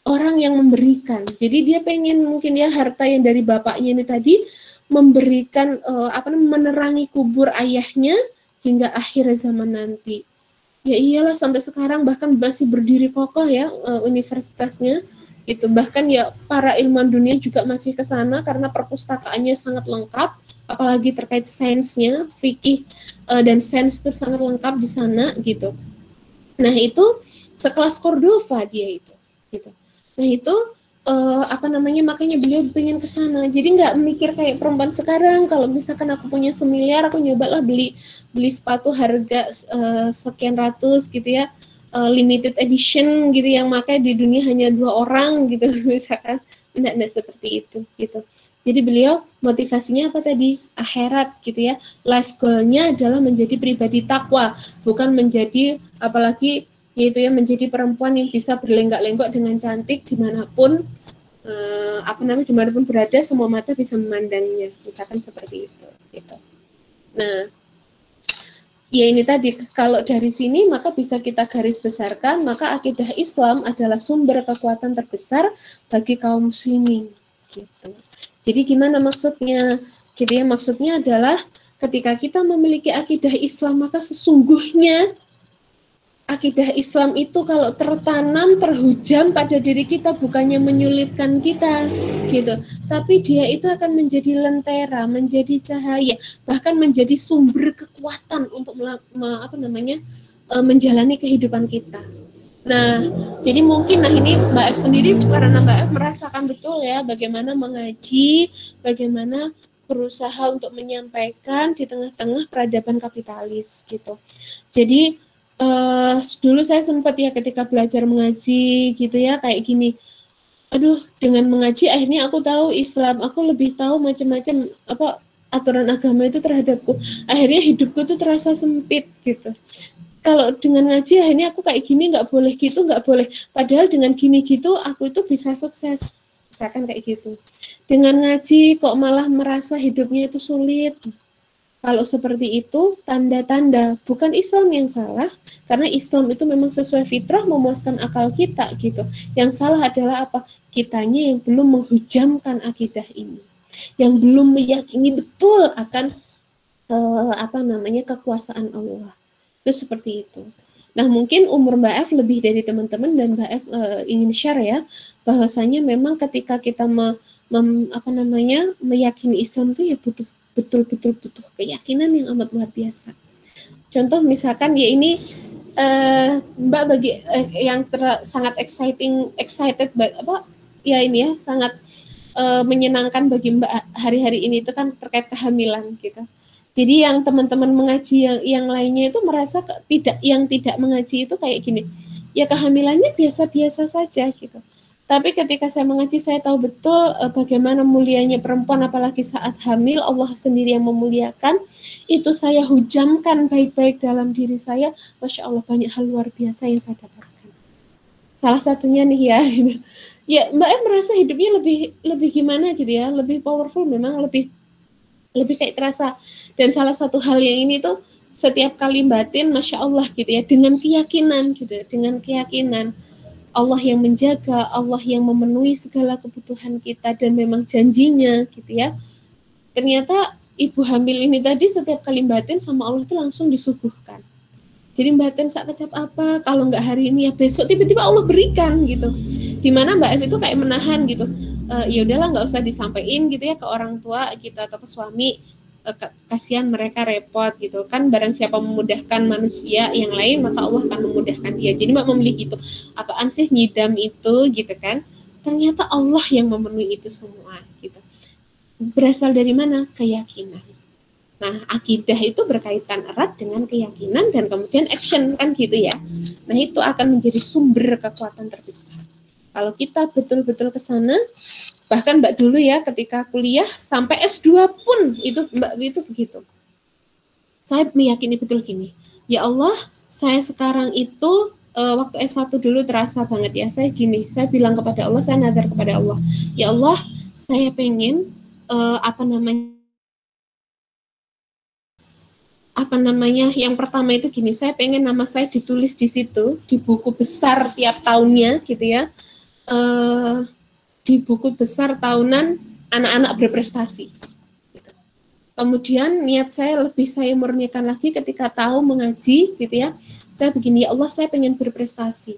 orang yang memberikan. Jadi dia pengen mungkin ya harta yang dari bapaknya ini tadi memberikan menerangi kubur ayahnya hingga akhir zaman nanti. Ya iyalah, sampai sekarang bahkan masih berdiri kokoh ya universitasnya itu, bahkan ya para ilmuwan dunia juga masih ke sana karena perpustakaannya sangat lengkap, apalagi terkait sainsnya, fikih dan sains itu sangat lengkap di sana gitu. Nah itu sekelas Cordova dia itu gitu. Nah itu makanya beliau pengen ke sana. Jadi nggak mikir kayak perempuan sekarang, kalau misalkan aku punya semiliar, aku nyobalah beli sepatu harga sekian ratus gitu ya, limited edition gitu, yang pakai di dunia hanya 2 orang gitu misalkan. Enggak seperti itu gitu. Jadi beliau motivasinya apa tadi? Akhirat gitu ya. Life goal-nya adalah menjadi pribadi takwa, bukan menjadi apalagi yaitu ya menjadi perempuan yang bisa berlenggak-lenggok dengan cantik dimanapun dimanapun berada, semua mata bisa memandangnya, misalkan seperti itu gitu. Nah ya ini tadi, kalau dari sini maka bisa kita garis besarkan, maka akidah Islam adalah sumber kekuatan terbesar bagi kaum muslimin gitu. Jadi gimana maksudnya? Jadi maksudnya adalah ketika kita memiliki akidah Islam, maka sesungguhnya akidah Islam itu kalau tertanam, terhujam pada diri kita, bukannya menyulitkan kita gitu, tapi dia itu akan menjadi lentera, menjadi cahaya, bahkan menjadi sumber kekuatan untuk menjalani kehidupan kita. Nah, jadi mungkin ini Mbak F sendiri, karena Mbak F merasakan betul ya bagaimana mengaji, bagaimana berusaha untuk menyampaikan di tengah-tengah peradaban kapitalis gitu. Jadi dulu saya sempat ya ketika belajar mengaji gitu ya, kayak gini, aduh dengan mengaji akhirnya aku tahu Islam, aku lebih tahu macam-macam aturan agama itu terhadapku, akhirnya hidupku tuh terasa sempit gitu. Kalau dengan ngaji akhirnya aku kayak gini, nggak boleh gitu, nggak boleh, padahal dengan gini gitu aku itu bisa sukses, misalkan kayak gitu. Dengan ngaji kok malah merasa hidupnya itu sulit. Kalau seperti itu, tanda-tanda bukan Islam yang salah, karena Islam itu memang sesuai fitrah, memuaskan akal kita gitu. Yang salah adalah apa? Kitanya yang belum menghujamkan akidah ini, yang belum meyakini betul akan kekuasaan Allah. Itu seperti itu. Nah mungkin umur Mbak F lebih dari teman-teman, dan Mbak F ingin share ya, bahwasanya memang ketika kita meyakini Islam itu ya betul-betul butuh keyakinan yang amat luar biasa. Contoh misalkan ya ini Mbak bagi yang sangat excited sangat menyenangkan bagi Mbak hari-hari ini itu kan terkait kehamilan gitu. Jadi yang teman-teman mengaji yang lainnya itu merasa tidak mengaji itu kayak gini, ya kehamilannya biasa-biasa saja gitu. Tapi ketika saya mengaji, saya tahu betul bagaimana mulianya perempuan, apalagi saat hamil, Allah sendiri yang memuliakan. Itu saya hujamkan baik-baik dalam diri saya. Masya Allah, banyak hal luar biasa yang saya dapatkan. Salah satunya nih ya, ya Mbak Em merasa hidupnya lebih gimana gitu ya, lebih powerful, memang lebih kayak terasa. Dan salah satu hal yang ini tuh setiap kali batin, Masya Allah gitu ya, dengan keyakinan gitu, dengan keyakinan. Allah yang menjaga, Allah yang memenuhi segala kebutuhan kita, dan memang janjinya gitu ya. Ternyata ibu hamil ini tadi setiap kali batin sama Allah itu langsung disuguhkan. Jadi batin sak kecap apa, kalau nggak hari ini ya besok tiba-tiba Allah berikan gitu. Dimana Mbak F itu kayak menahan gitu, ya udahlah nggak usah disampaikan gitu ya ke orang tua kita atau ke suami. kasihan mereka repot gitu kan, barang siapa memudahkan manusia yang lain maka Allah akan memudahkan dia. Jadi Mbak memilih gitu, apaan sih ngidam itu gitu kan, ternyata Allah yang memenuhi itu semua gitu. Berasal dari mana? Keyakinan. Nah, akidah itu berkaitan erat dengan keyakinan dan kemudian action kan gitu ya. Nah, itu akan menjadi sumber kekuatan terbesar. Kalau kita betul-betul ke sana, bahkan Mbak dulu ya ketika kuliah sampai S2 pun itu Mbak itu begitu. Saya meyakini betul gini, ya Allah, saya sekarang itu waktu S1 dulu terasa banget ya, saya gini, saya bilang kepada Allah, saya nazar kepada Allah, ya Allah, saya pengen yang pertama itu gini, saya pengen nama saya ditulis di situ di buku besar tiap tahunnya gitu ya, di buku besar tahunan anak-anak berprestasi. Kemudian niat saya lebih saya murnikan lagi ketika tahu mengaji gitu ya, saya begini, ya Allah, saya pengen berprestasi.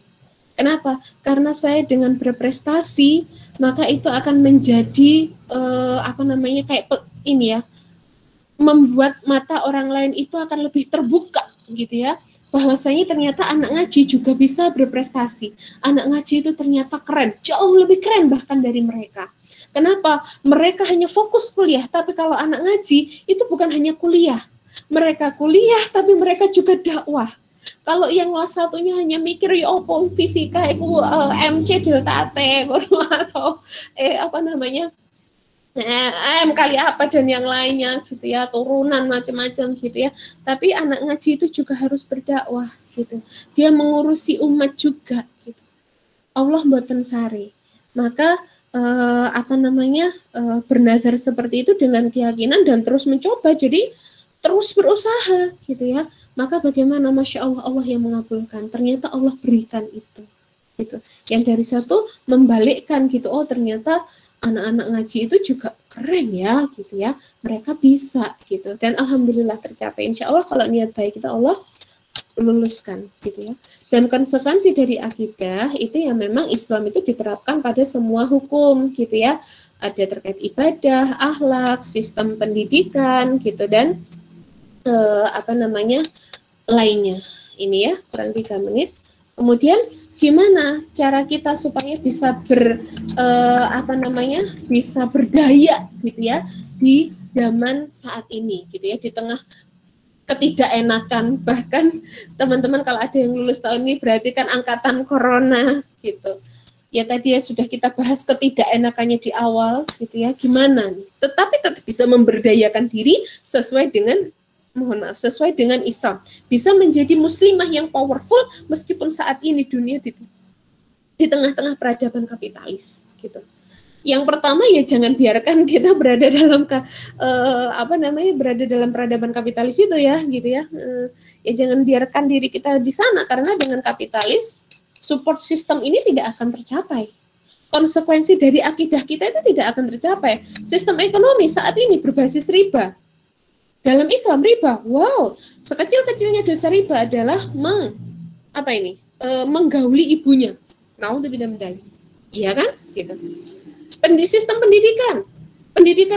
Kenapa? Karena saya dengan berprestasi maka itu akan menjadi kayak ini ya, membuat mata orang lain itu akan lebih terbuka gitu ya, bahwasanya ternyata anak ngaji juga bisa berprestasi. Anak ngaji itu ternyata keren, jauh lebih keren bahkan dari mereka. Kenapa? Mereka hanya fokus kuliah, tapi kalau anak ngaji itu bukan hanya kuliah. Mereka kuliah tapi mereka juga dakwah. Kalau yang satunya hanya mikir ya opo fisika itu MC delta T atau M kali apa dan yang lainnya gitu ya, turunan macam-macam gitu ya. Tapi anak ngaji itu juga harus berdakwah gitu. Dia mengurusi umat juga gitu. Allah mboten sari. Maka bernazar seperti itu dengan keyakinan dan terus mencoba, jadi terus berusaha gitu ya. Maka bagaimana, Masya Allah, Allah yang mengabulkan. Ternyata Allah berikan itu gitu. Yang dari satu membalikkan gitu, oh ternyata anak-anak ngaji itu juga keren ya gitu ya, mereka bisa gitu, dan alhamdulillah tercapai. Insya Allah kalau niat baik kita Allah luluskan gitu ya. Dan konsekuensi dari akidah itu ya memang Islam itu diterapkan pada semua hukum gitu ya, ada terkait ibadah, akhlak, sistem pendidikan gitu, dan lainnya. Ini ya kurang 3 menit. Kemudian gimana cara kita supaya bisa bisa berdaya gitu ya di zaman saat ini gitu ya, di tengah ketidakenakan. Bahkan teman-teman kalau ada yang lulus tahun ini berarti kan angkatan corona gitu ya, tadi ya sudah kita bahas ketidakenakannya di awal gitu ya, gimana nih tetapi tetap bisa memberdayakan diri sesuai dengan Islam, bisa menjadi muslimah yang powerful meskipun saat ini dunia di tengah-tengah peradaban kapitalis gitu. Yang pertama ya jangan biarkan kita berada dalam berada dalam peradaban kapitalis itu ya gitu ya. Ya jangan biarkan diri kita di sana, karena dengan kapitalis support system ini tidak akan tercapai. Konsekuensi dari akidah kita itu tidak akan tercapai. Sistem ekonomi saat ini berbasis riba. Dalam Islam riba, wow, sekecil-kecilnya dosa riba adalah menggauli ibunya. Naudzubillah min dzalik. Iya kan? Gitu. Sistem pendidikan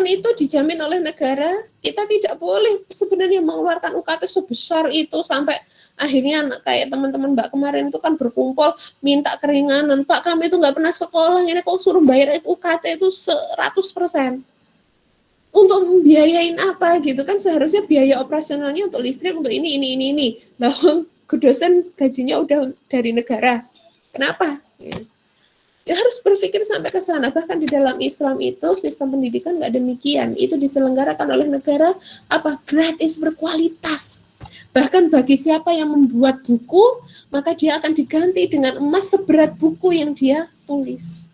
itu dijamin oleh negara. Kita tidak boleh sebenarnya mengeluarkan UKT sebesar itu sampai akhirnya kayak teman-teman Mbak kemarin itu kan berkumpul minta keringanan. Pak, kami itu nggak pernah sekolah, ini kok suruh bayar UKT itu 100%. Untuk membiayain apa gitu kan, seharusnya biaya operasionalnya untuk listrik, untuk ini. Nah, dosen gajinya udah dari negara. Kenapa? Ya harus berpikir sampai ke sana. Bahkan di dalam Islam itu sistem pendidikan nggak demikian. Itu diselenggarakan oleh negara gratis, berkualitas. Bahkan bagi siapa yang membuat buku, maka dia akan diganti dengan emas seberat buku yang dia tulis.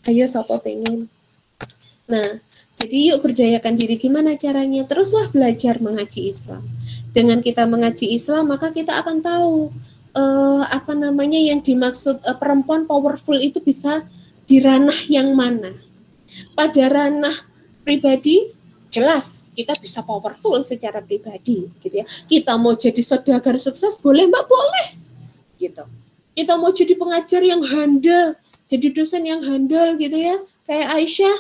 Ayo siapa pengen. Nah, jadi yuk berdayakan diri. Gimana caranya? Teruslah belajar mengaji Islam. Dengan kita mengaji Islam, maka kita akan tahu yang dimaksud perempuan powerful itu bisa di ranah yang mana. Pada ranah pribadi, jelas kita bisa powerful secara pribadi, gitu ya. Kita mau jadi saudagar sukses, boleh Mbak? Boleh, gitu. Kita mau jadi pengajar yang handal, jadi dosen yang handal, gitu ya, kayak Aisyah.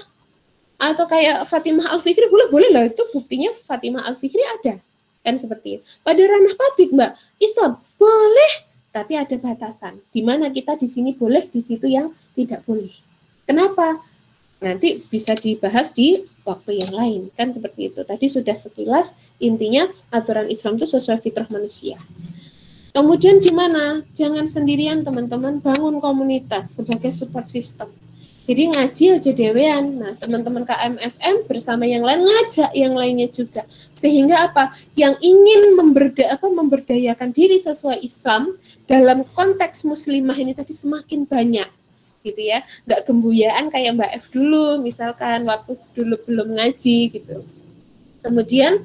Atau kayak Fatimah Al-Fikri, boleh lah, itu buktinya Fatimah Al-Fikri ada. Kan seperti itu. Pada ranah publik, Mbak, Islam boleh, tapi ada batasan. Di mana kita di sini boleh, di situ yang tidak boleh. Kenapa? Nanti bisa dibahas di waktu yang lain. Kan seperti itu. Tadi sudah sekilas, intinya aturan Islam itu sesuai fitrah manusia. Kemudian gimana? Jangan sendirian, teman-teman, bangun komunitas sebagai support system. Jadi ngaji aja dewean. Nah, teman-teman KMFM bersama yang lain ngajak yang lainnya juga. Sehingga apa? Yang ingin memberdayakan diri sesuai Islam dalam konteks muslimah ini tadi semakin banyak. Gitu ya. Nggak gembuyaan kayak Mbak F dulu, misalkan waktu dulu belum ngaji gitu. Kemudian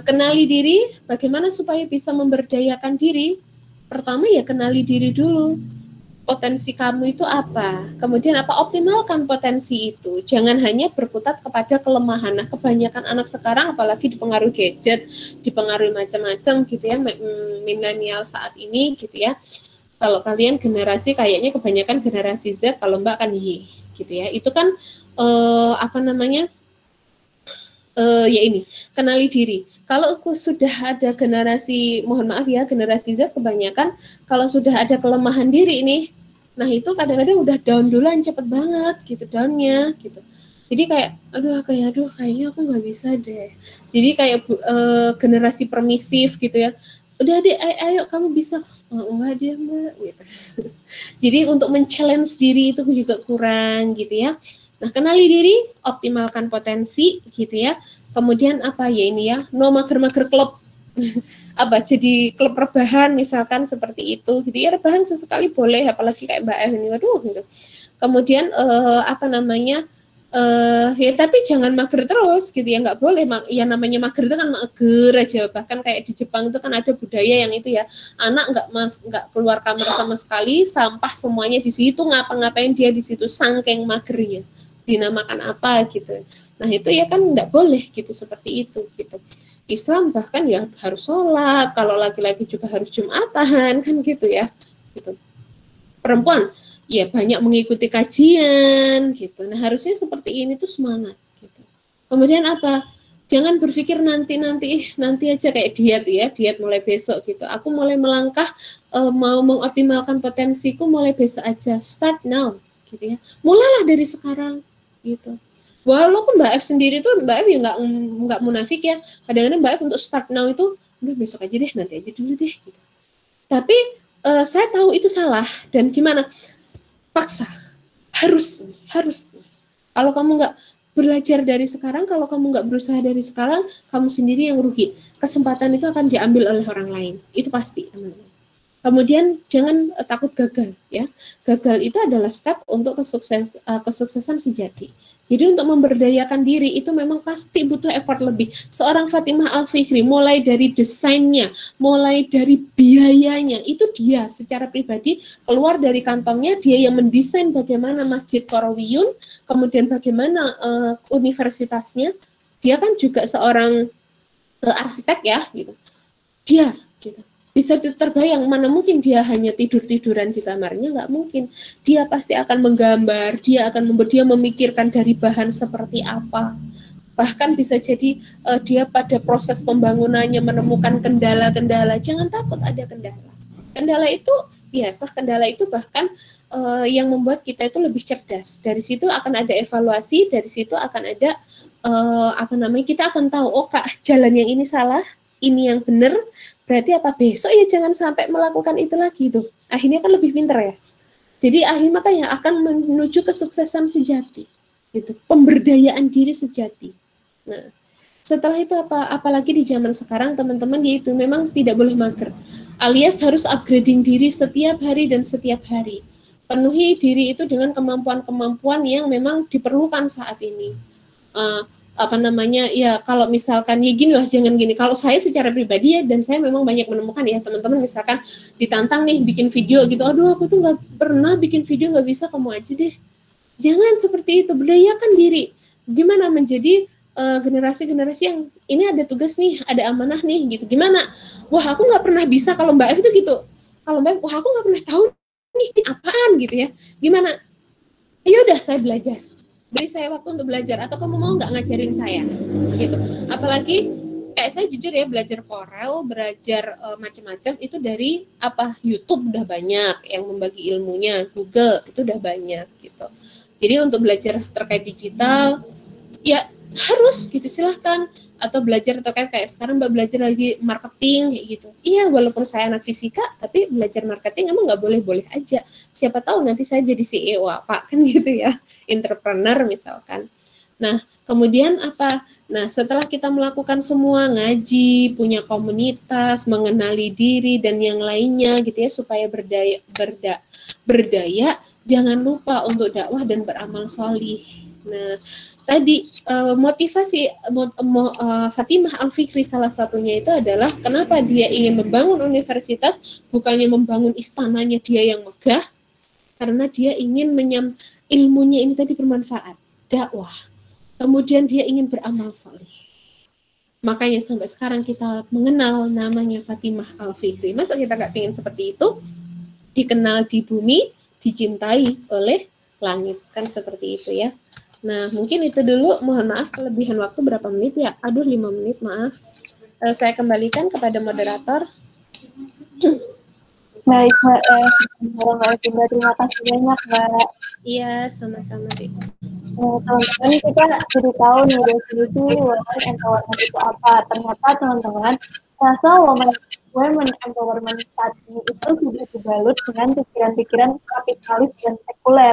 kenali diri, bagaimana supaya bisa memberdayakan diri? Pertama ya kenali diri dulu. Potensi kamu itu apa? Kemudian apa? Optimalkan potensi itu. Jangan hanya berkutat kepada kelemahan. Nah, kebanyakan anak sekarang apalagi dipengaruhi gadget, dipengaruhi macam-macam gitu ya, milenial saat ini gitu ya. Kalau kalian generasi kayaknya kebanyakan generasi Z, kalau Mbak kan Y gitu ya. Itu kan ya ini, kenali diri. Kalau sudah ada generasi, mohon maaf ya, generasi Z kebanyakan, kalau sudah ada kelemahan diri ini, nah itu kadang-kadang udah down duluan, cepet banget gitu downnya gitu. Jadi kayak, kayaknya aku nggak bisa deh. Jadi kayak generasi permisif gitu ya. Udah deh, ayo kamu bisa. Oh, enggak dia Mbak gitu. Jadi untuk men-challenge diri itu juga kurang gitu ya. Nah, kenali diri, optimalkan potensi gitu ya. Kemudian apa ya ini ya, no mager-mager klub. Jadi klub rebahan misalkan seperti itu gitu ya, rebahan sesekali boleh, apalagi kayak Mbak F ini, waduh gitu. Kemudian ya tapi jangan mager terus gitu ya, nggak boleh. Ya namanya mager itu kan mager aja. Bahkan kayak di Jepang itu kan ada budaya yang itu ya, anak nggak keluar kamar sama sekali, sampah semuanya di situ, ngapa-ngapain dia di situ, saking magernya, dinamakan apa gitu. Nah itu ya kan nggak boleh gitu, seperti itu gitu. Islam bahkan ya harus sholat, kalau laki-laki juga harus Jumatan kan gitu ya. Gitu. Perempuan ya banyak mengikuti kajian gitu. Nah harusnya seperti ini tuh semangat gitu. Kemudian apa? Jangan berpikir nanti aja kayak diet ya, diet mulai besok gitu. Aku mulai melangkah mau mengoptimalkan potensiku mulai besok aja. Start now gitu ya. Mulailah dari sekarang gitu. Walaupun Mbak F sendiri tuh, Mbak F ya nggak munafik ya. Kadang-kadang Mbak F untuk start now itu, udah besok aja deh, nanti aja dulu deh. Gitu. Tapi saya tahu itu salah dan gimana? Paksa, harus. Kalau kamu nggak belajar dari sekarang, kalau kamu nggak berusaha dari sekarang, kamu sendiri yang rugi. Kesempatan itu akan diambil oleh orang lain, itu pasti teman-teman. Kemudian jangan takut gagal ya. Gagal itu adalah step untuk kesuksesan sejati. Jadi untuk memberdayakan diri itu memang pasti butuh effort lebih. Seorang Fatimah Al-Fikri mulai dari desainnya, mulai dari biayanya, itu dia secara pribadi keluar dari kantongnya, dia yang mendesain bagaimana Masjid Qarawiyun, kemudian bagaimana universitasnya. Dia kan juga seorang arsitek ya gitu. Dia gitu. Bisa terbayang, mana mungkin dia hanya tidur-tiduran di kamarnya, nggak mungkin. Dia pasti akan menggambar, dia memikirkan dari bahan seperti apa. Bahkan bisa jadi dia pada proses pembangunannya menemukan kendala-kendala. Jangan takut ada kendala. Kendala itu biasa, kendala itu bahkan yang membuat kita itu lebih cerdas. Dari situ akan ada evaluasi, dari situ akan ada kita akan tahu, oh Kak, jalan yang ini salah, ini yang benar. Berarti apa, besok ya jangan sampai melakukan itu lagi tuh. Akhirnya kan lebih pinter ya. Jadi akhirnya makanya akan menuju kesuksesan sejati. Gitu. Pemberdayaan diri sejati. Nah, setelah itu apalagi di zaman sekarang teman-teman, yaitu memang tidak boleh mager. Alias harus upgrading diri setiap hari dan setiap hari. Penuhi diri itu dengan kemampuan-kemampuan yang memang diperlukan saat ini. Ya kalau misalkan ya gini lah, jangan gini. Kalau saya secara pribadi ya, dan saya memang banyak menemukan ya teman-teman, misalkan ditantang nih bikin video gitu, aduh aku tuh nggak pernah bikin video, nggak bisa, kamu aja deh. Jangan seperti itu, berdayakan diri. Gimana menjadi generasi-generasi yang ini ada tugas nih, ada amanah nih gitu. Gimana? Wah aku nggak pernah bisa, kalau Mbak F itu gitu. Kalau Mbak F, wah aku nggak pernah tahu nih ini apaan gitu ya. Gimana? Ya udah saya belajar. beri saya waktu untuk belajar, atau kamu mau nggak ngajarin saya gitu. Apalagi kayak saya jujur ya, belajar Corel, belajar macam-macam itu dari YouTube udah banyak yang membagi ilmunya, Google itu udah banyak gitu. Jadi untuk belajar terkait digital ya harus gitu, silahkan. Atau belajar terkait kayak sekarang Mbak belajar lagi marketing kayak gitu. Iya, walaupun saya anak fisika, tapi belajar marketing emang nggak boleh-boleh aja. Siapa tahu nanti saya jadi CEO apa kan gitu ya, entrepreneur misalkan. Nah, kemudian apa? Nah, setelah kita melakukan semua, ngaji, punya komunitas, mengenali diri dan yang lainnya gitu ya, supaya berdaya, jangan lupa untuk dakwah dan beramal solih. Nah, tadi motivasi Fatimah Al-Fikri salah satunya itu adalah kenapa dia ingin membangun universitas, bukannya membangun istananya dia yang megah, karena dia ingin ilmunya ini tadi bermanfaat, dakwah. Kemudian dia ingin beramal soleh. Makanya sampai sekarang kita mengenal namanya Fatimah Al-Fikri. Masa kita nggak ingin seperti itu? Dikenal di bumi, dicintai oleh langit. Kan seperti itu ya. Nah, mungkin itu dulu. Mohon maaf kelebihan waktu berapa menit ya? Aduh, 5 menit, maaf. Saya kembalikan kepada moderator. Baik, Mbak. Terima kasih banyak, Mbak. Iya, sama-sama deh. Teman-teman, kita jadi tahu nih definisi women empowerment itu apa. Ternyata teman-teman, rasa women empowerment saat ini itu sudah dibalut dengan pikiran-pikiran kapitalis dan sekuler.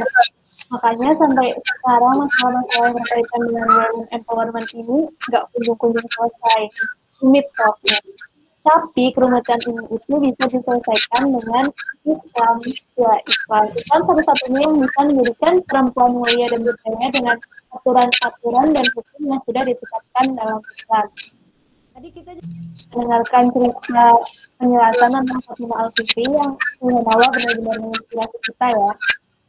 Makanya sampai sekarang masalah-masalah yang berkaitan dengan women empowerment ini nggak kunjung-kunjung selesai. Rumit topnya. Tapi kerumitan ini itu bisa diselesaikan dengan Islam. Ya, Islam satu-satunya yang bisa menjadikan perempuan mulia dan berdaya dengan aturan-aturan dan hukum yang sudah ditetapkan dalam Islam. Tadi kita mendengarkan cerita penjelasan tentang Fatimah Al-Fikri yang membawa benar-benar menginspirasi kita ya.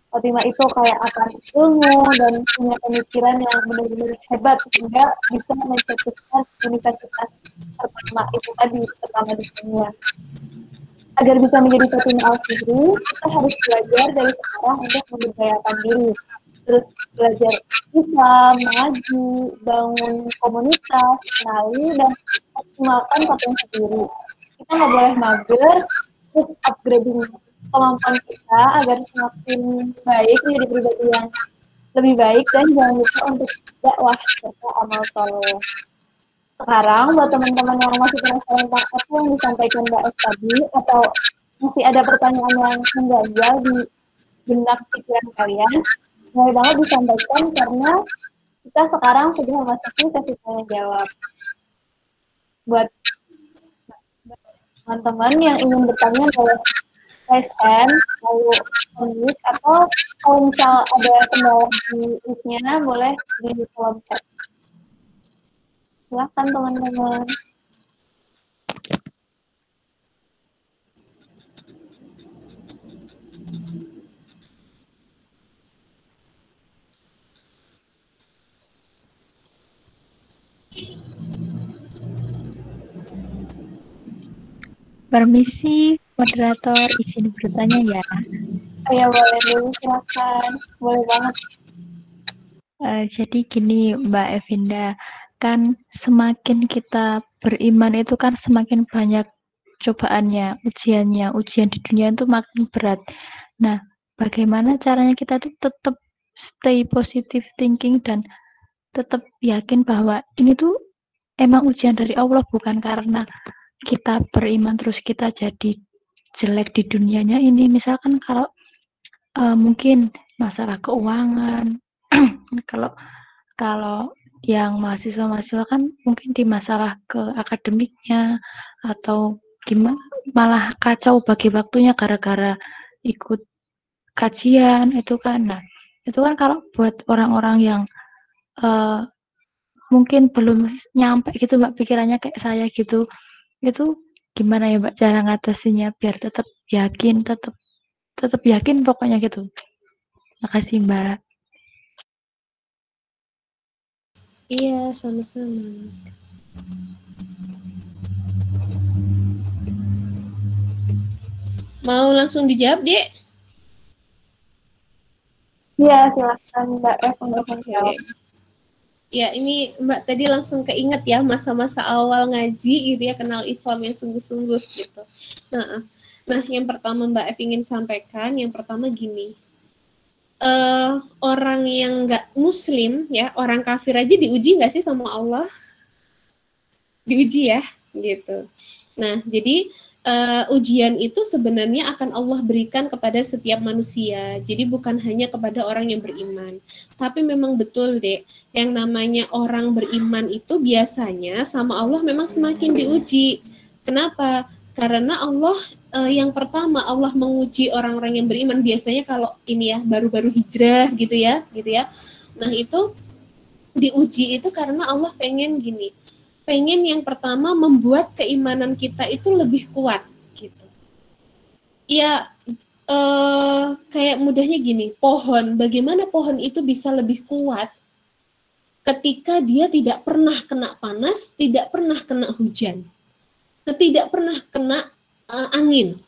Fatimah itu kayak akan ilmu dan punya pemikiran yang benar-benar hebat sehingga bisa mencetuskan universitas pertama itu tadi, pertama di dunia. Agar bisa menjadi Fatimah Al-Fikri, kita harus belajar dari sekarang untuk memberdayakan diri. Terus belajar Islam, mengaji, bangun komunitas, kenali, dan maksimalkan potensi diri. Kita nggak boleh mager, terus upgrading kemampuan kita agar semakin baik menjadi pribadi yang lebih baik, dan jangan lupa untuk dakwah serta amal soleh. Sekarang buat teman-teman yang masih penasaran tentang apa yang disampaikan Mbak Es tadi, atau masih ada pertanyaan yang mengganjal di benak pikiran kalian, boleh banget disampaikan karena kita sekarang sudah memasuki sesi tanya jawab. Buat teman-teman yang ingin bertanya boleh raise hand, lalu unmute, atau kalau misal ada kendala di linknya boleh di kolom chat. Silakan teman-teman. Permisi, moderator, izin bertanya ya. Ya boleh dulu, silakan. Boleh banget. Jadi gini Mbak Evinda, kan semakin kita beriman itu kan semakin banyak cobaannya, ujian di dunia itu makin berat. Nah, bagaimana caranya kita tuh tetap stay positive thinking dan tetap yakin bahwa ini tuh emang ujian dari Allah, bukan karena kita beriman terus kita jadi jelek di dunianya ini. Misalkan kalau mungkin masalah keuangan, kalau yang mahasiswa kan mungkin di masalah ke akademiknya atau gimana, malah kacau bagi waktunya gara-gara ikut kajian itu kan. Nah, itu kan kalau buat orang-orang yang mungkin belum nyampe gitu Mbak, pikirannya kayak saya gitu, itu gimana ya Mbak cara ngatasinnya biar tetap yakin pokoknya gitu. Makasih Mbak. Iya, sama-sama. Mau langsung dijawab, Dek? Iya, silakan Mbak F untuk Oke. menjawab. Ya, ini Mbak tadi langsung keinget ya masa-masa awal ngaji gitu ya, kenal Islam yang sungguh-sungguh gitu. Nah, yang pertama Mbak F ingin sampaikan, yang pertama gini, orang yang nggak Muslim ya, orang kafir aja diuji nggak sih sama Allah? Diuji ya, gitu. Nah, jadi ujian itu sebenarnya akan Allah berikan kepada setiap manusia. Jadi bukan hanya kepada orang yang beriman. Tapi memang betul deh, yang namanya orang beriman itu biasanya sama Allah memang semakin diuji. Kenapa? Karena Allah yang pertama Allah menguji orang-orang yang beriman biasanya kalau ini ya baru-baru hijrah gitu ya. Nah, itu diuji itu karena Allah pengen gini. Pengen yang pertama membuat keimanan kita itu lebih kuat gitu. Ya kayak mudahnya gini, pohon, bagaimana pohon itu bisa lebih kuat ketika dia tidak pernah kena panas, tidak pernah kena hujan, tidak pernah kena angin.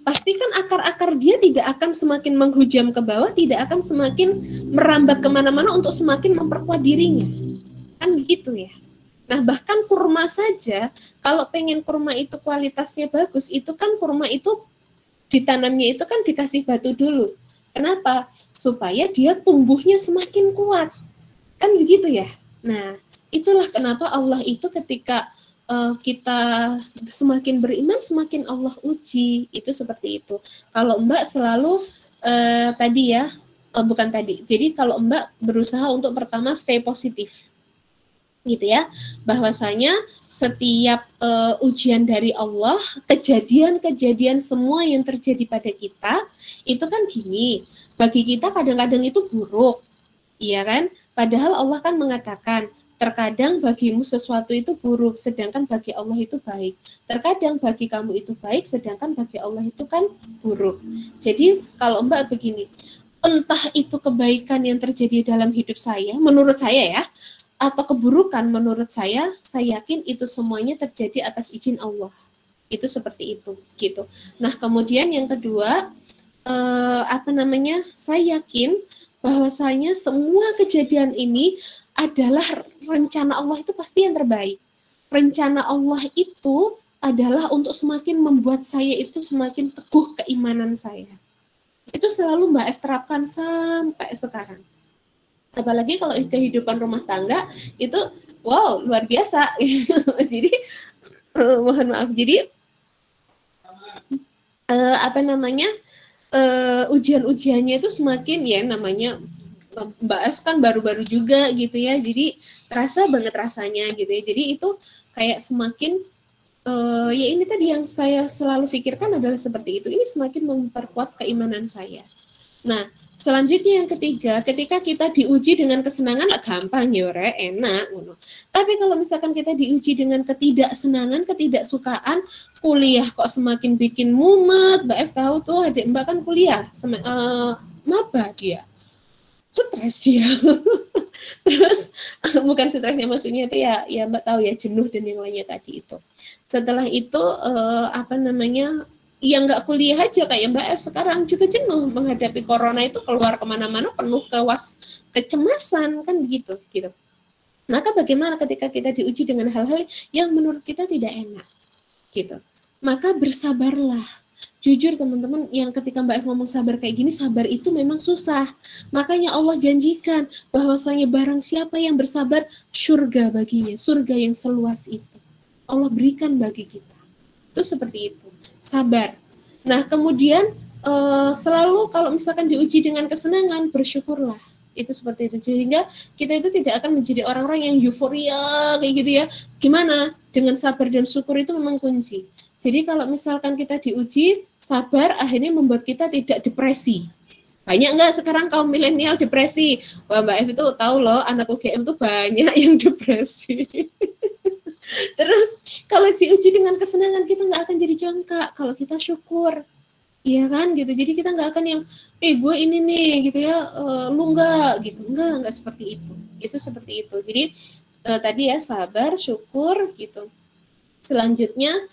Pasti kan akar-akar dia tidak akan semakin menghujam ke bawah, tidak akan semakin merambat kemana-mana untuk semakin memperkuat dirinya. Kan begitu ya. Nah, bahkan kurma saja, kalau pengen kurma itu kualitasnya bagus, itu kan kurma itu ditanamnya itu kan dikasih batu dulu. Kenapa? Supaya dia tumbuhnya semakin kuat. Kan begitu ya? Nah, itulah kenapa Allah itu ketika kita semakin beriman, semakin Allah uji. Itu seperti itu. Kalau Mbak selalu tadi ya, bukan tadi. Jadi kalau Mbak berusaha untuk pertama stay positif. Gitu ya, bahwasanya setiap ujian dari Allah, kejadian-kejadian semua yang terjadi pada kita itu kan gini, bagi kita kadang-kadang itu buruk, iya kan? Padahal Allah kan mengatakan terkadang bagimu sesuatu itu buruk, sedangkan bagi Allah itu baik. Terkadang bagi kamu itu baik, sedangkan bagi Allah itu kan buruk. Jadi kalau Mbak begini, entah itu kebaikan yang terjadi dalam hidup saya, menurut saya ya, atau keburukan menurut saya yakin itu semuanya terjadi atas izin Allah. Itu seperti itu, gitu. Nah, kemudian yang kedua, saya yakin bahwasanya semua kejadian ini adalah rencana Allah itu pasti yang terbaik. Rencana Allah itu adalah untuk semakin membuat saya itu semakin teguh keimanan saya. Itu selalu Mbak F terapkan sampai sekarang. Apalagi kalau kehidupan rumah tangga itu wow luar biasa. Jadi mohon maaf. Jadi ujian-ujiannya itu semakin ya namanya Mbak F kan baru-baru juga gitu ya. Jadi terasa banget rasanya gitu ya. Jadi itu kayak semakin ya ini tadi yang saya selalu pikirkan adalah seperti itu. Ini semakin memperkuat keimanan saya. Nah, selanjutnya yang ketiga, ketika kita diuji dengan kesenangan, gampang ya, enak. Tapi kalau misalkan kita diuji dengan ketidaksenangan, ketidaksukaan, kuliah kok semakin bikin mumet. Mbak F tahu tuh, adik Mbak kan kuliah, maba dia, stres dia. Terus bukan stresnya maksudnya itu ya Mbak tahu ya jenuh dan yang lainnya tadi itu. Setelah itu yang nggak kuliah aja kayak Mbak F sekarang juga jenuh menghadapi corona itu keluar kemana-mana penuh kecemasan kan begitu gitu. Maka bagaimana ketika kita diuji dengan hal-hal yang menurut kita tidak enak gitu. Maka bersabarlah. Jujur teman-teman, yang ketika Mbak F ngomong sabar kayak gini, sabar itu memang susah. Makanya Allah janjikan bahwasanya barang siapa yang bersabar, surga baginya, surga yang seluas itu. Allah berikan bagi kita. Itu seperti itu. Sabar. Nah, kemudian selalu kalau misalkan diuji dengan kesenangan, bersyukurlah. Itu seperti itu. Sehingga kita itu tidak akan menjadi orang-orang yang euforia kayak gitu ya. Gimana? Dengan sabar dan syukur itu memang kunci. Jadi kalau misalkan kita diuji, sabar akhirnya membuat kita tidak depresi. Banyak nggak sekarang kaum milenial depresi? Wah, Mbak F itu tahu loh, anak UGM itu banyak yang depresi. Terus kalau diuji dengan kesenangan, kita nggak akan jadi jongkak. Kalau kita syukur, iya kan gitu. Jadi kita nggak akan yang, gue ini nih gitu ya, lu nggak gitu. Nggak seperti itu. Itu seperti itu. Jadi tadi ya sabar, syukur gitu. Selanjutnya,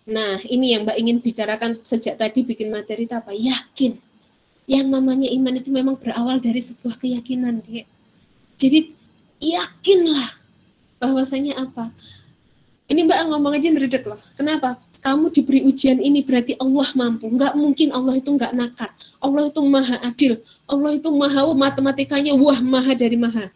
nah ini yang Mbak ingin bicarakan sejak tadi bikin materi itu apa? Yakin. Yang namanya iman itu memang berawal dari sebuah keyakinan, Dek. Jadi yakinlah bahwasanya apa? Ini Mbak ngomong aja ngeredek loh. Kenapa? Kamu diberi ujian ini berarti Allah mampu. Nggak mungkin Allah itu nggak nakal. Allah itu maha adil. Allah itu maha, matematikanya wah maha dari maha.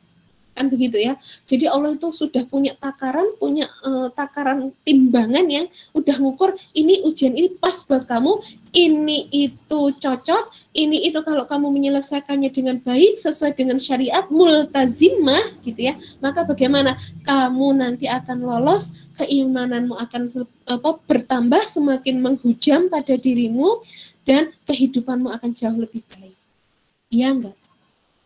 Kan begitu ya. Jadi Allah itu sudah punya takaran, punya takaran timbangan yang udah ngukur ini ujian ini pas buat kamu, ini itu cocok, ini itu kalau kamu menyelesaikannya dengan baik sesuai dengan syariat multazimah gitu ya, maka bagaimana kamu nanti akan lolos, keimananmu akan bertambah, semakin menghujam pada dirimu dan kehidupanmu akan jauh lebih baik. Iya enggak?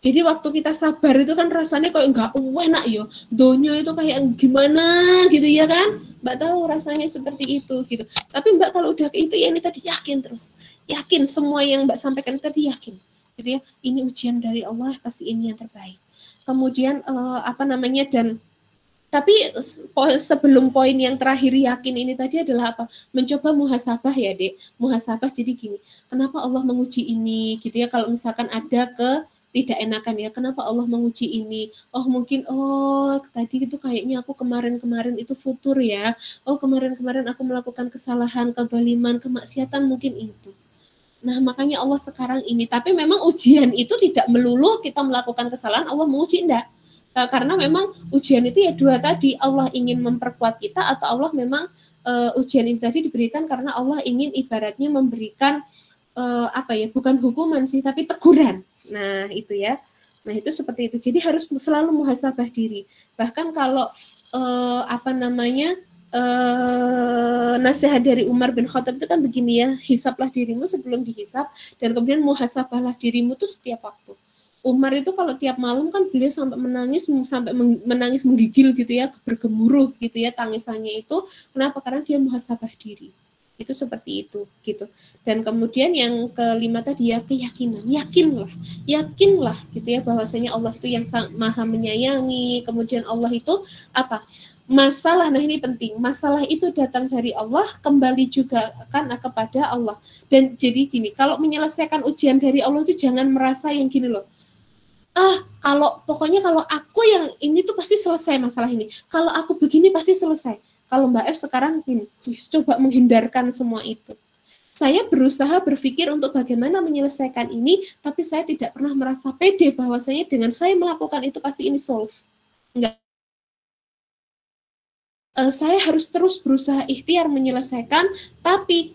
Jadi waktu kita sabar itu kan rasanya kayak enggak enak yo. Donya itu kayak gimana gitu ya kan? Mbak tahu rasanya seperti itu gitu. Tapi Mbak kalau udah ke itu ya ini tadi yakin terus. Yakin semua yang Mbak sampaikan tadi yakin. Gitu ya. Ini ujian dari Allah, pasti ini yang terbaik. Kemudian dan tapi sebelum poin yang terakhir yakin ini tadi adalah apa? Mencoba muhasabah ya, Dek. Muhasabah jadi gini. Kenapa Allah menguji ini gitu ya, kalau misalkan ada tidak enakan ya, kenapa Allah menguji ini? Oh mungkin, tadi itu kayaknya aku kemarin-kemarin itu futur ya. Oh kemarin-kemarin aku melakukan kesalahan, kezaliman, kemaksiatan, mungkin itu. Nah makanya Allah sekarang ini, tapi memang ujian itu tidak melulu kita melakukan kesalahan, Allah menguji, enggak. Karena memang ujian itu ya dua tadi, Allah ingin memperkuat kita atau Allah memang ujian ini tadi diberikan karena Allah ingin ibaratnya memberikan bukan hukuman sih, tapi teguran. Nah, itu ya. Nah, itu seperti itu. Jadi harus selalu muhasabah diri. Bahkan kalau nasihat dari Umar bin Khattab itu kan begini ya, hisablah dirimu sebelum dihisab dan kemudian muhasabahlah dirimu tuh setiap waktu. Umar itu kalau tiap malam kan beliau sampai menangis menggigil gitu ya, bergemuruh gitu ya tangisannya itu. Kenapa? Karena dia muhasabah diri. Itu seperti itu gitu. Dan kemudian yang kelima tadi ya keyakinan, yakinlah gitu ya bahwasanya Allah itu yang maha menyayangi. Kemudian Allah itu masalah, nah ini penting, masalah itu datang dari Allah, kembali juga kan kepada Allah. Dan jadi gini, kalau menyelesaikan ujian dari Allah itu jangan merasa yang gini loh, kalau aku yang ini tuh pasti selesai masalah ini, kalau aku begini pasti selesai. Kalau Mbak F sekarang coba menghindarkan semua itu. Saya berusaha berpikir untuk bagaimana menyelesaikan ini, tapi saya tidak pernah merasa pede bahwasanya dengan saya melakukan itu pasti ini solve. Enggak. Saya harus terus berusaha ikhtiar menyelesaikan, tapi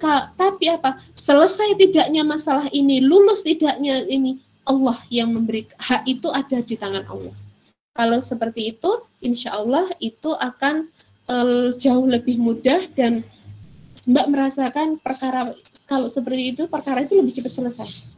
selesai tidaknya masalah ini, lulus tidaknya ini, Allah yang memberi, hak itu ada di tangan Allah. Kalau seperti itu, insya Allah itu akan jauh lebih mudah dan Mbak merasakan kalau seperti itu perkara itu lebih cepat selesai.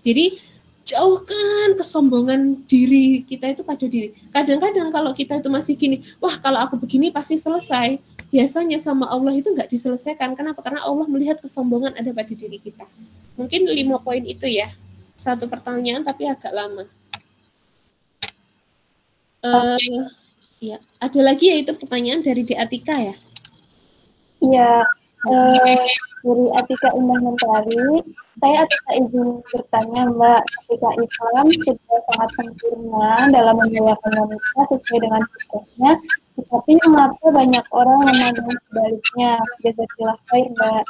Jadi jauhkan kesombongan diri kita itu pada diri. Kadang-kadang kalau kita itu masih gini, wah kalau aku begini pasti selesai, biasanya sama Allah itu nggak diselesaikan. Kenapa? Karena Allah melihat kesombongan ada pada diri kita. Mungkin 5 poin itu ya. Satu pertanyaan tapi agak lama. Ya, ada lagi yaitu pertanyaan dari Di Atika ya. Iya, dari Atika Indah Mentari, saya Atika izin bertanya Mbak, ketika Islam sudah sangat sempurna dalam memuliakan wanita sesuai dengan fitrahnya, tetapi mengapa banyak orang memandang sebaliknya? Jazakallah khair Mbak.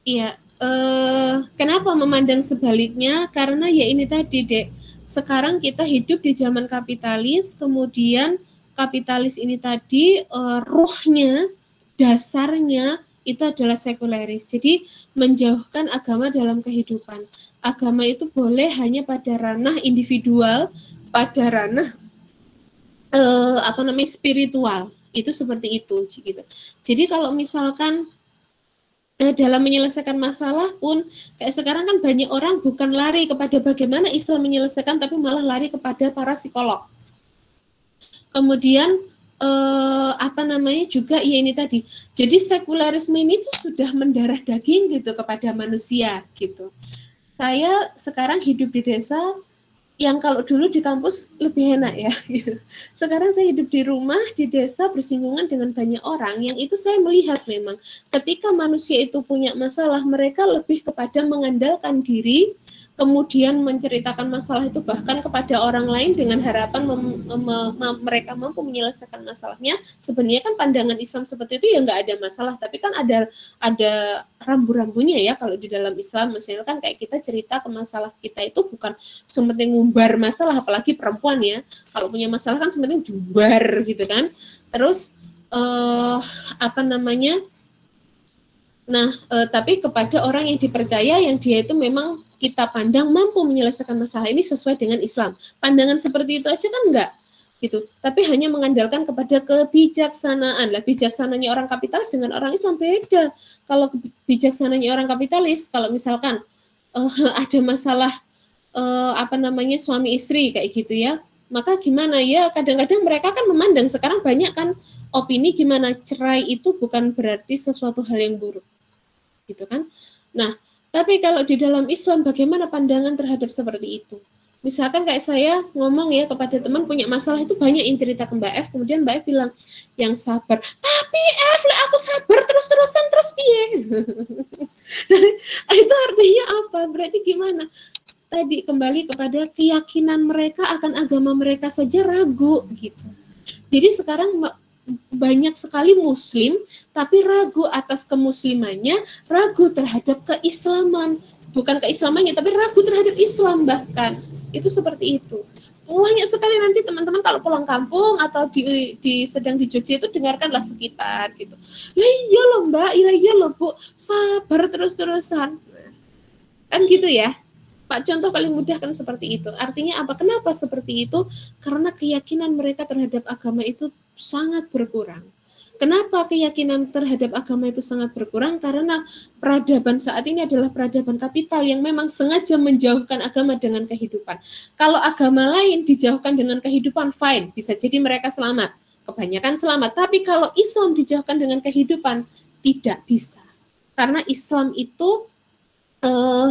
Iya, kenapa memandang sebaliknya? Karena ya ini tadi Dek, sekarang kita hidup di zaman kapitalis, kemudian kapitalis ini tadi ruhnya, dasarnya itu adalah sekuleris. Jadi menjauhkan agama dalam kehidupan. Agama itu boleh hanya pada ranah individual, pada ranah spiritual. Itu seperti itu gitu. Jadi kalau misalkan dalam menyelesaikan masalah pun kayak sekarang kan banyak orang bukan lari kepada bagaimana Islam menyelesaikan, tapi malah lari kepada para psikolog. Kemudian juga ya ini tadi. Jadi sekularisme ini tuh sudah mendarah daging gitu kepada manusia gitu. Saya sekarang hidup di desa yang kalau dulu di kampus lebih enak ya. Sekarang saya hidup di rumah, di desa, bersinggungan dengan banyak orang, yang itu saya melihat memang ketika manusia itu punya masalah, mereka lebih kepada mengandalkan diri, kemudian menceritakan masalah itu bahkan kepada orang lain dengan harapan mereka mampu menyelesaikan masalahnya. Sebenarnya kan pandangan Islam seperti itu ya nggak ada masalah, tapi kan ada rambu-rambunya ya kalau di dalam Islam. Misalnya kan kayak kita cerita ke masalah kita itu bukan sementing ngumbar masalah, apalagi perempuan ya. Kalau punya masalah kan sementing jumbar gitu kan. Terus tapi kepada orang yang dipercaya, yang dia itu memang kita pandang mampu menyelesaikan masalah ini sesuai dengan Islam. Pandangan seperti itu aja kan enggak gitu. Tapi hanya mengandalkan kepada kebijaksanaan. Lah bijaksananya orang kapitalis dengan orang Islam beda. Kalau bijaksananya orang kapitalis, kalau misalkan ada masalah suami istri kayak gitu ya, maka gimana ya, kadang-kadang mereka kan memandang, sekarang banyak kan opini gimana cerai itu bukan berarti sesuatu hal yang buruk gitu kan. Nah, tapi kalau di dalam Islam bagaimana pandangan terhadap seperti itu? Misalkan kayak saya ngomong ya kepada teman punya masalah, itu banyak yang cerita ke Mbak F, kemudian Mbak F bilang yang sabar. Tapi F, aku sabar terus-terusan terus piye? Itu artinya apa? Berarti gimana? Tadi kembali kepada keyakinan mereka akan agama mereka saja ragu gitu. Jadi sekarang banyak sekali muslim tapi ragu atas kemuslimannya, ragu terhadap keislaman, bukan keislamannya tapi ragu terhadap Islam bahkan. Itu seperti itu. Banyak sekali nanti teman-teman kalau pulang kampung atau sedang di Jogja itu dengarkanlah sekitar gitu. Lah iya loh Mbak, iya loh Bu, sabar terus-terusan. Kan gitu ya. Pak, contoh paling mudah kan seperti itu. Artinya apa? Kenapa seperti itu? Karena keyakinan mereka terhadap agama itu sangat berkurang. Kenapa keyakinan terhadap agama itu sangat berkurang? Karena peradaban saat ini adalah peradaban kapital yang memang sengaja menjauhkan agama dengan kehidupan. Kalau agama lain dijauhkan dengan kehidupan, fine, bisa jadi mereka selamat. Kebanyakan selamat. Tapi kalau Islam dijauhkan dengan kehidupan, tidak bisa. Karena Islam itu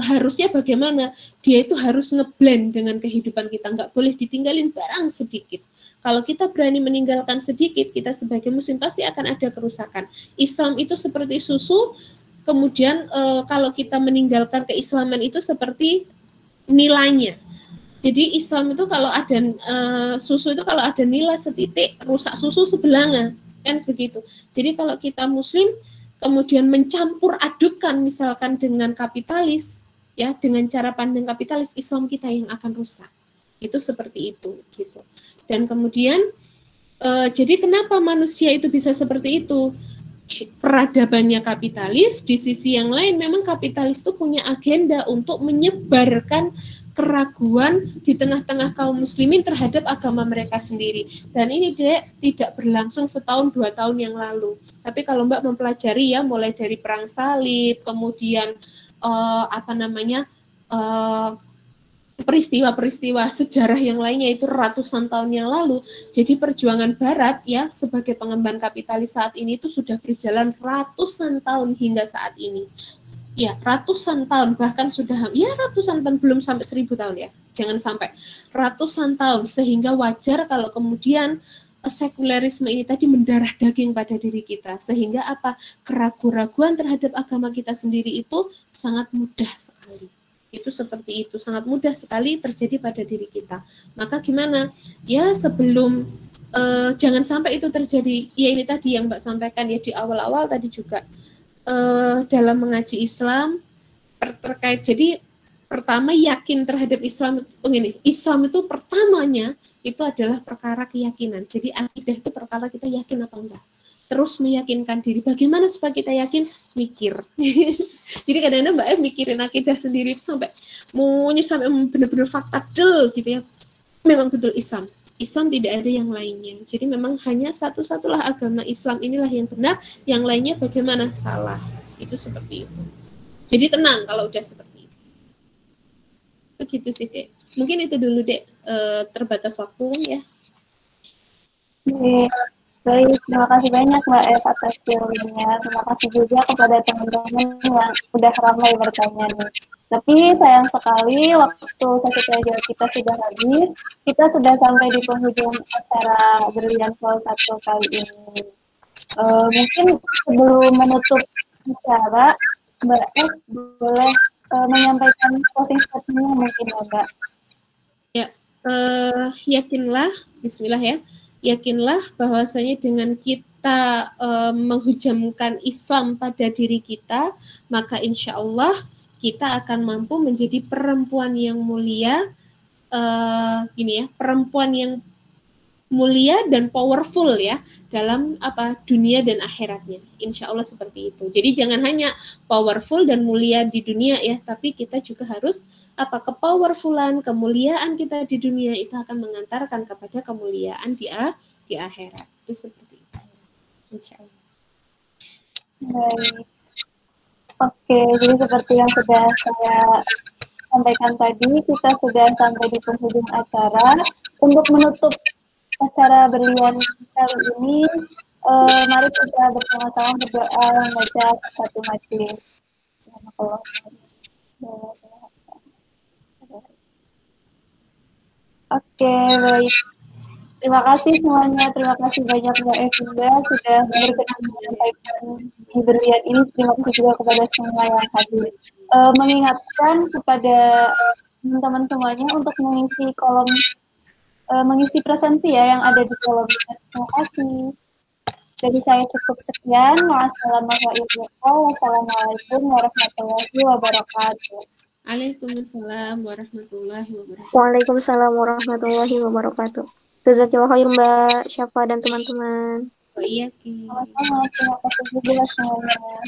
harusnya bagaimana? Dia itu harus ngeblend dengan kehidupan kita, nggak boleh ditinggalin barang sedikit. Kalau kita berani meninggalkan sedikit, kita sebagai muslim pasti akan ada kerusakan. Islam itu seperti susu, kemudian kalau kita meninggalkan keislaman itu seperti nilainya. Jadi Islam itu kalau ada susu itu kalau ada nilai setitik, rusak susu sebelanga, kan begitu. Jadi kalau kita muslim kemudian mencampur adukan misalkan dengan kapitalis, ya dengan cara pandang kapitalis, Islam kita yang akan rusak. Itu seperti itu gitu. Dan kemudian jadi kenapa manusia itu bisa seperti itu? Peradabannya kapitalis, di sisi yang lain memang kapitalis itu punya agenda untuk menyebarkan keraguan di tengah-tengah kaum muslimin terhadap agama mereka sendiri. Dan ini tidak berlangsung setahun 2 tahun yang lalu. Tapi kalau Mbak mempelajari ya, mulai dari perang salib, kemudian peristiwa-peristiwa sejarah yang lainnya itu ratusan tahun yang lalu. Jadi perjuangan Barat ya sebagai pengemban kapitalis saat ini itu sudah berjalan ratusan tahun hingga saat ini. Ya, ratusan tahun, bahkan sudah ya ratusan tahun, belum sampai 1000 tahun ya. Jangan sampai ratusan tahun, sehingga wajar kalau kemudian sekulerisme ini tadi mendarah daging pada diri kita, sehingga apa? Keraguan-raguan terhadap agama kita sendiri itu sangat mudah sekali. Itu seperti itu, sangat mudah sekali terjadi pada diri kita. Maka gimana? Ya sebelum jangan sampai itu terjadi. Ya ini tadi yang Mbak sampaikan ya di awal-awal tadi juga dalam mengaji Islam terkait. Jadi pertama yakin terhadap Islam begini. Islam itu pertamanya itu adalah perkara keyakinan. Jadi akidah itu perkara kita yakin apa enggak. Terus meyakinkan diri. Bagaimana supaya kita yakin? Mikir. Jadi kadang-kadang Mbak F mikirin akidah sendiri itu sampai sampai benar-benar fakta gitu ya. Memang betul Islam. Islam tidak ada yang lainnya. Jadi memang hanya satu-satulah agama Islam inilah yang benar, yang lainnya bagaimana? Salah. Itu seperti itu. Jadi tenang kalau udah seperti itu. Begitu sih, Dek. Mungkin itu dulu, Dek. Terbatas waktu ya. Baik, terima kasih banyak Mbak F atas teorinya. Terima kasih juga kepada teman-teman yang udah ramai bertanya nih. Tapi sayang sekali waktu sesi pelajaran kita sudah habis, kita sudah sampai di penghujung acara Berlian Vol 1 kali ini. Mungkin sebelum menutup acara, Mbak F boleh menyampaikan closing statement-nya mungkin ya, Mbak. Ya, yakinlah, bismillah ya, yakinlah bahwasanya dengan kita menghujamkan Islam pada diri kita, maka insya Allah kita akan mampu menjadi perempuan yang mulia, perempuan yang mulia dan powerful ya dalam dunia dan akhiratnya. Insya Allah seperti itu. Jadi jangan hanya powerful dan mulia di dunia ya, tapi kita juga harus kepowerfulan, kemuliaan kita di dunia itu akan mengantarkan kepada kemuliaan di akhirat. Itu seperti itu. Insya Allah. Baik. Oke, jadi seperti yang sudah saya sampaikan tadi, kita sudah sampai di penghujung acara. Untuk menutup acara Berlian kali ini, mari kita bersama-sama berdoa membaca satu majelis. Oke, baik. Terima kasih semuanya. Terima kasih banyak Mbak Evinda sudah berkenan menyampaikan di Berlian ini. Terima kasih juga kepada semua yang hadir. Mengingatkan kepada teman-teman semuanya untuk mengisi kolom mengisi presensi ya yang ada di kolom chat. Terima kasih. Dari saya cukup sekian. Wassalamualaikum warahmatullahi wabarakatuh. Waalaikumsalam warahmatullahi wabarakatuh. Waalaikumsalam warahmatullahi wabarakatuh. Jazakallahu khair Mbak Syafa dan teman-teman. Iya, Ki. Sama-sama. Terima kasih juga semuanya.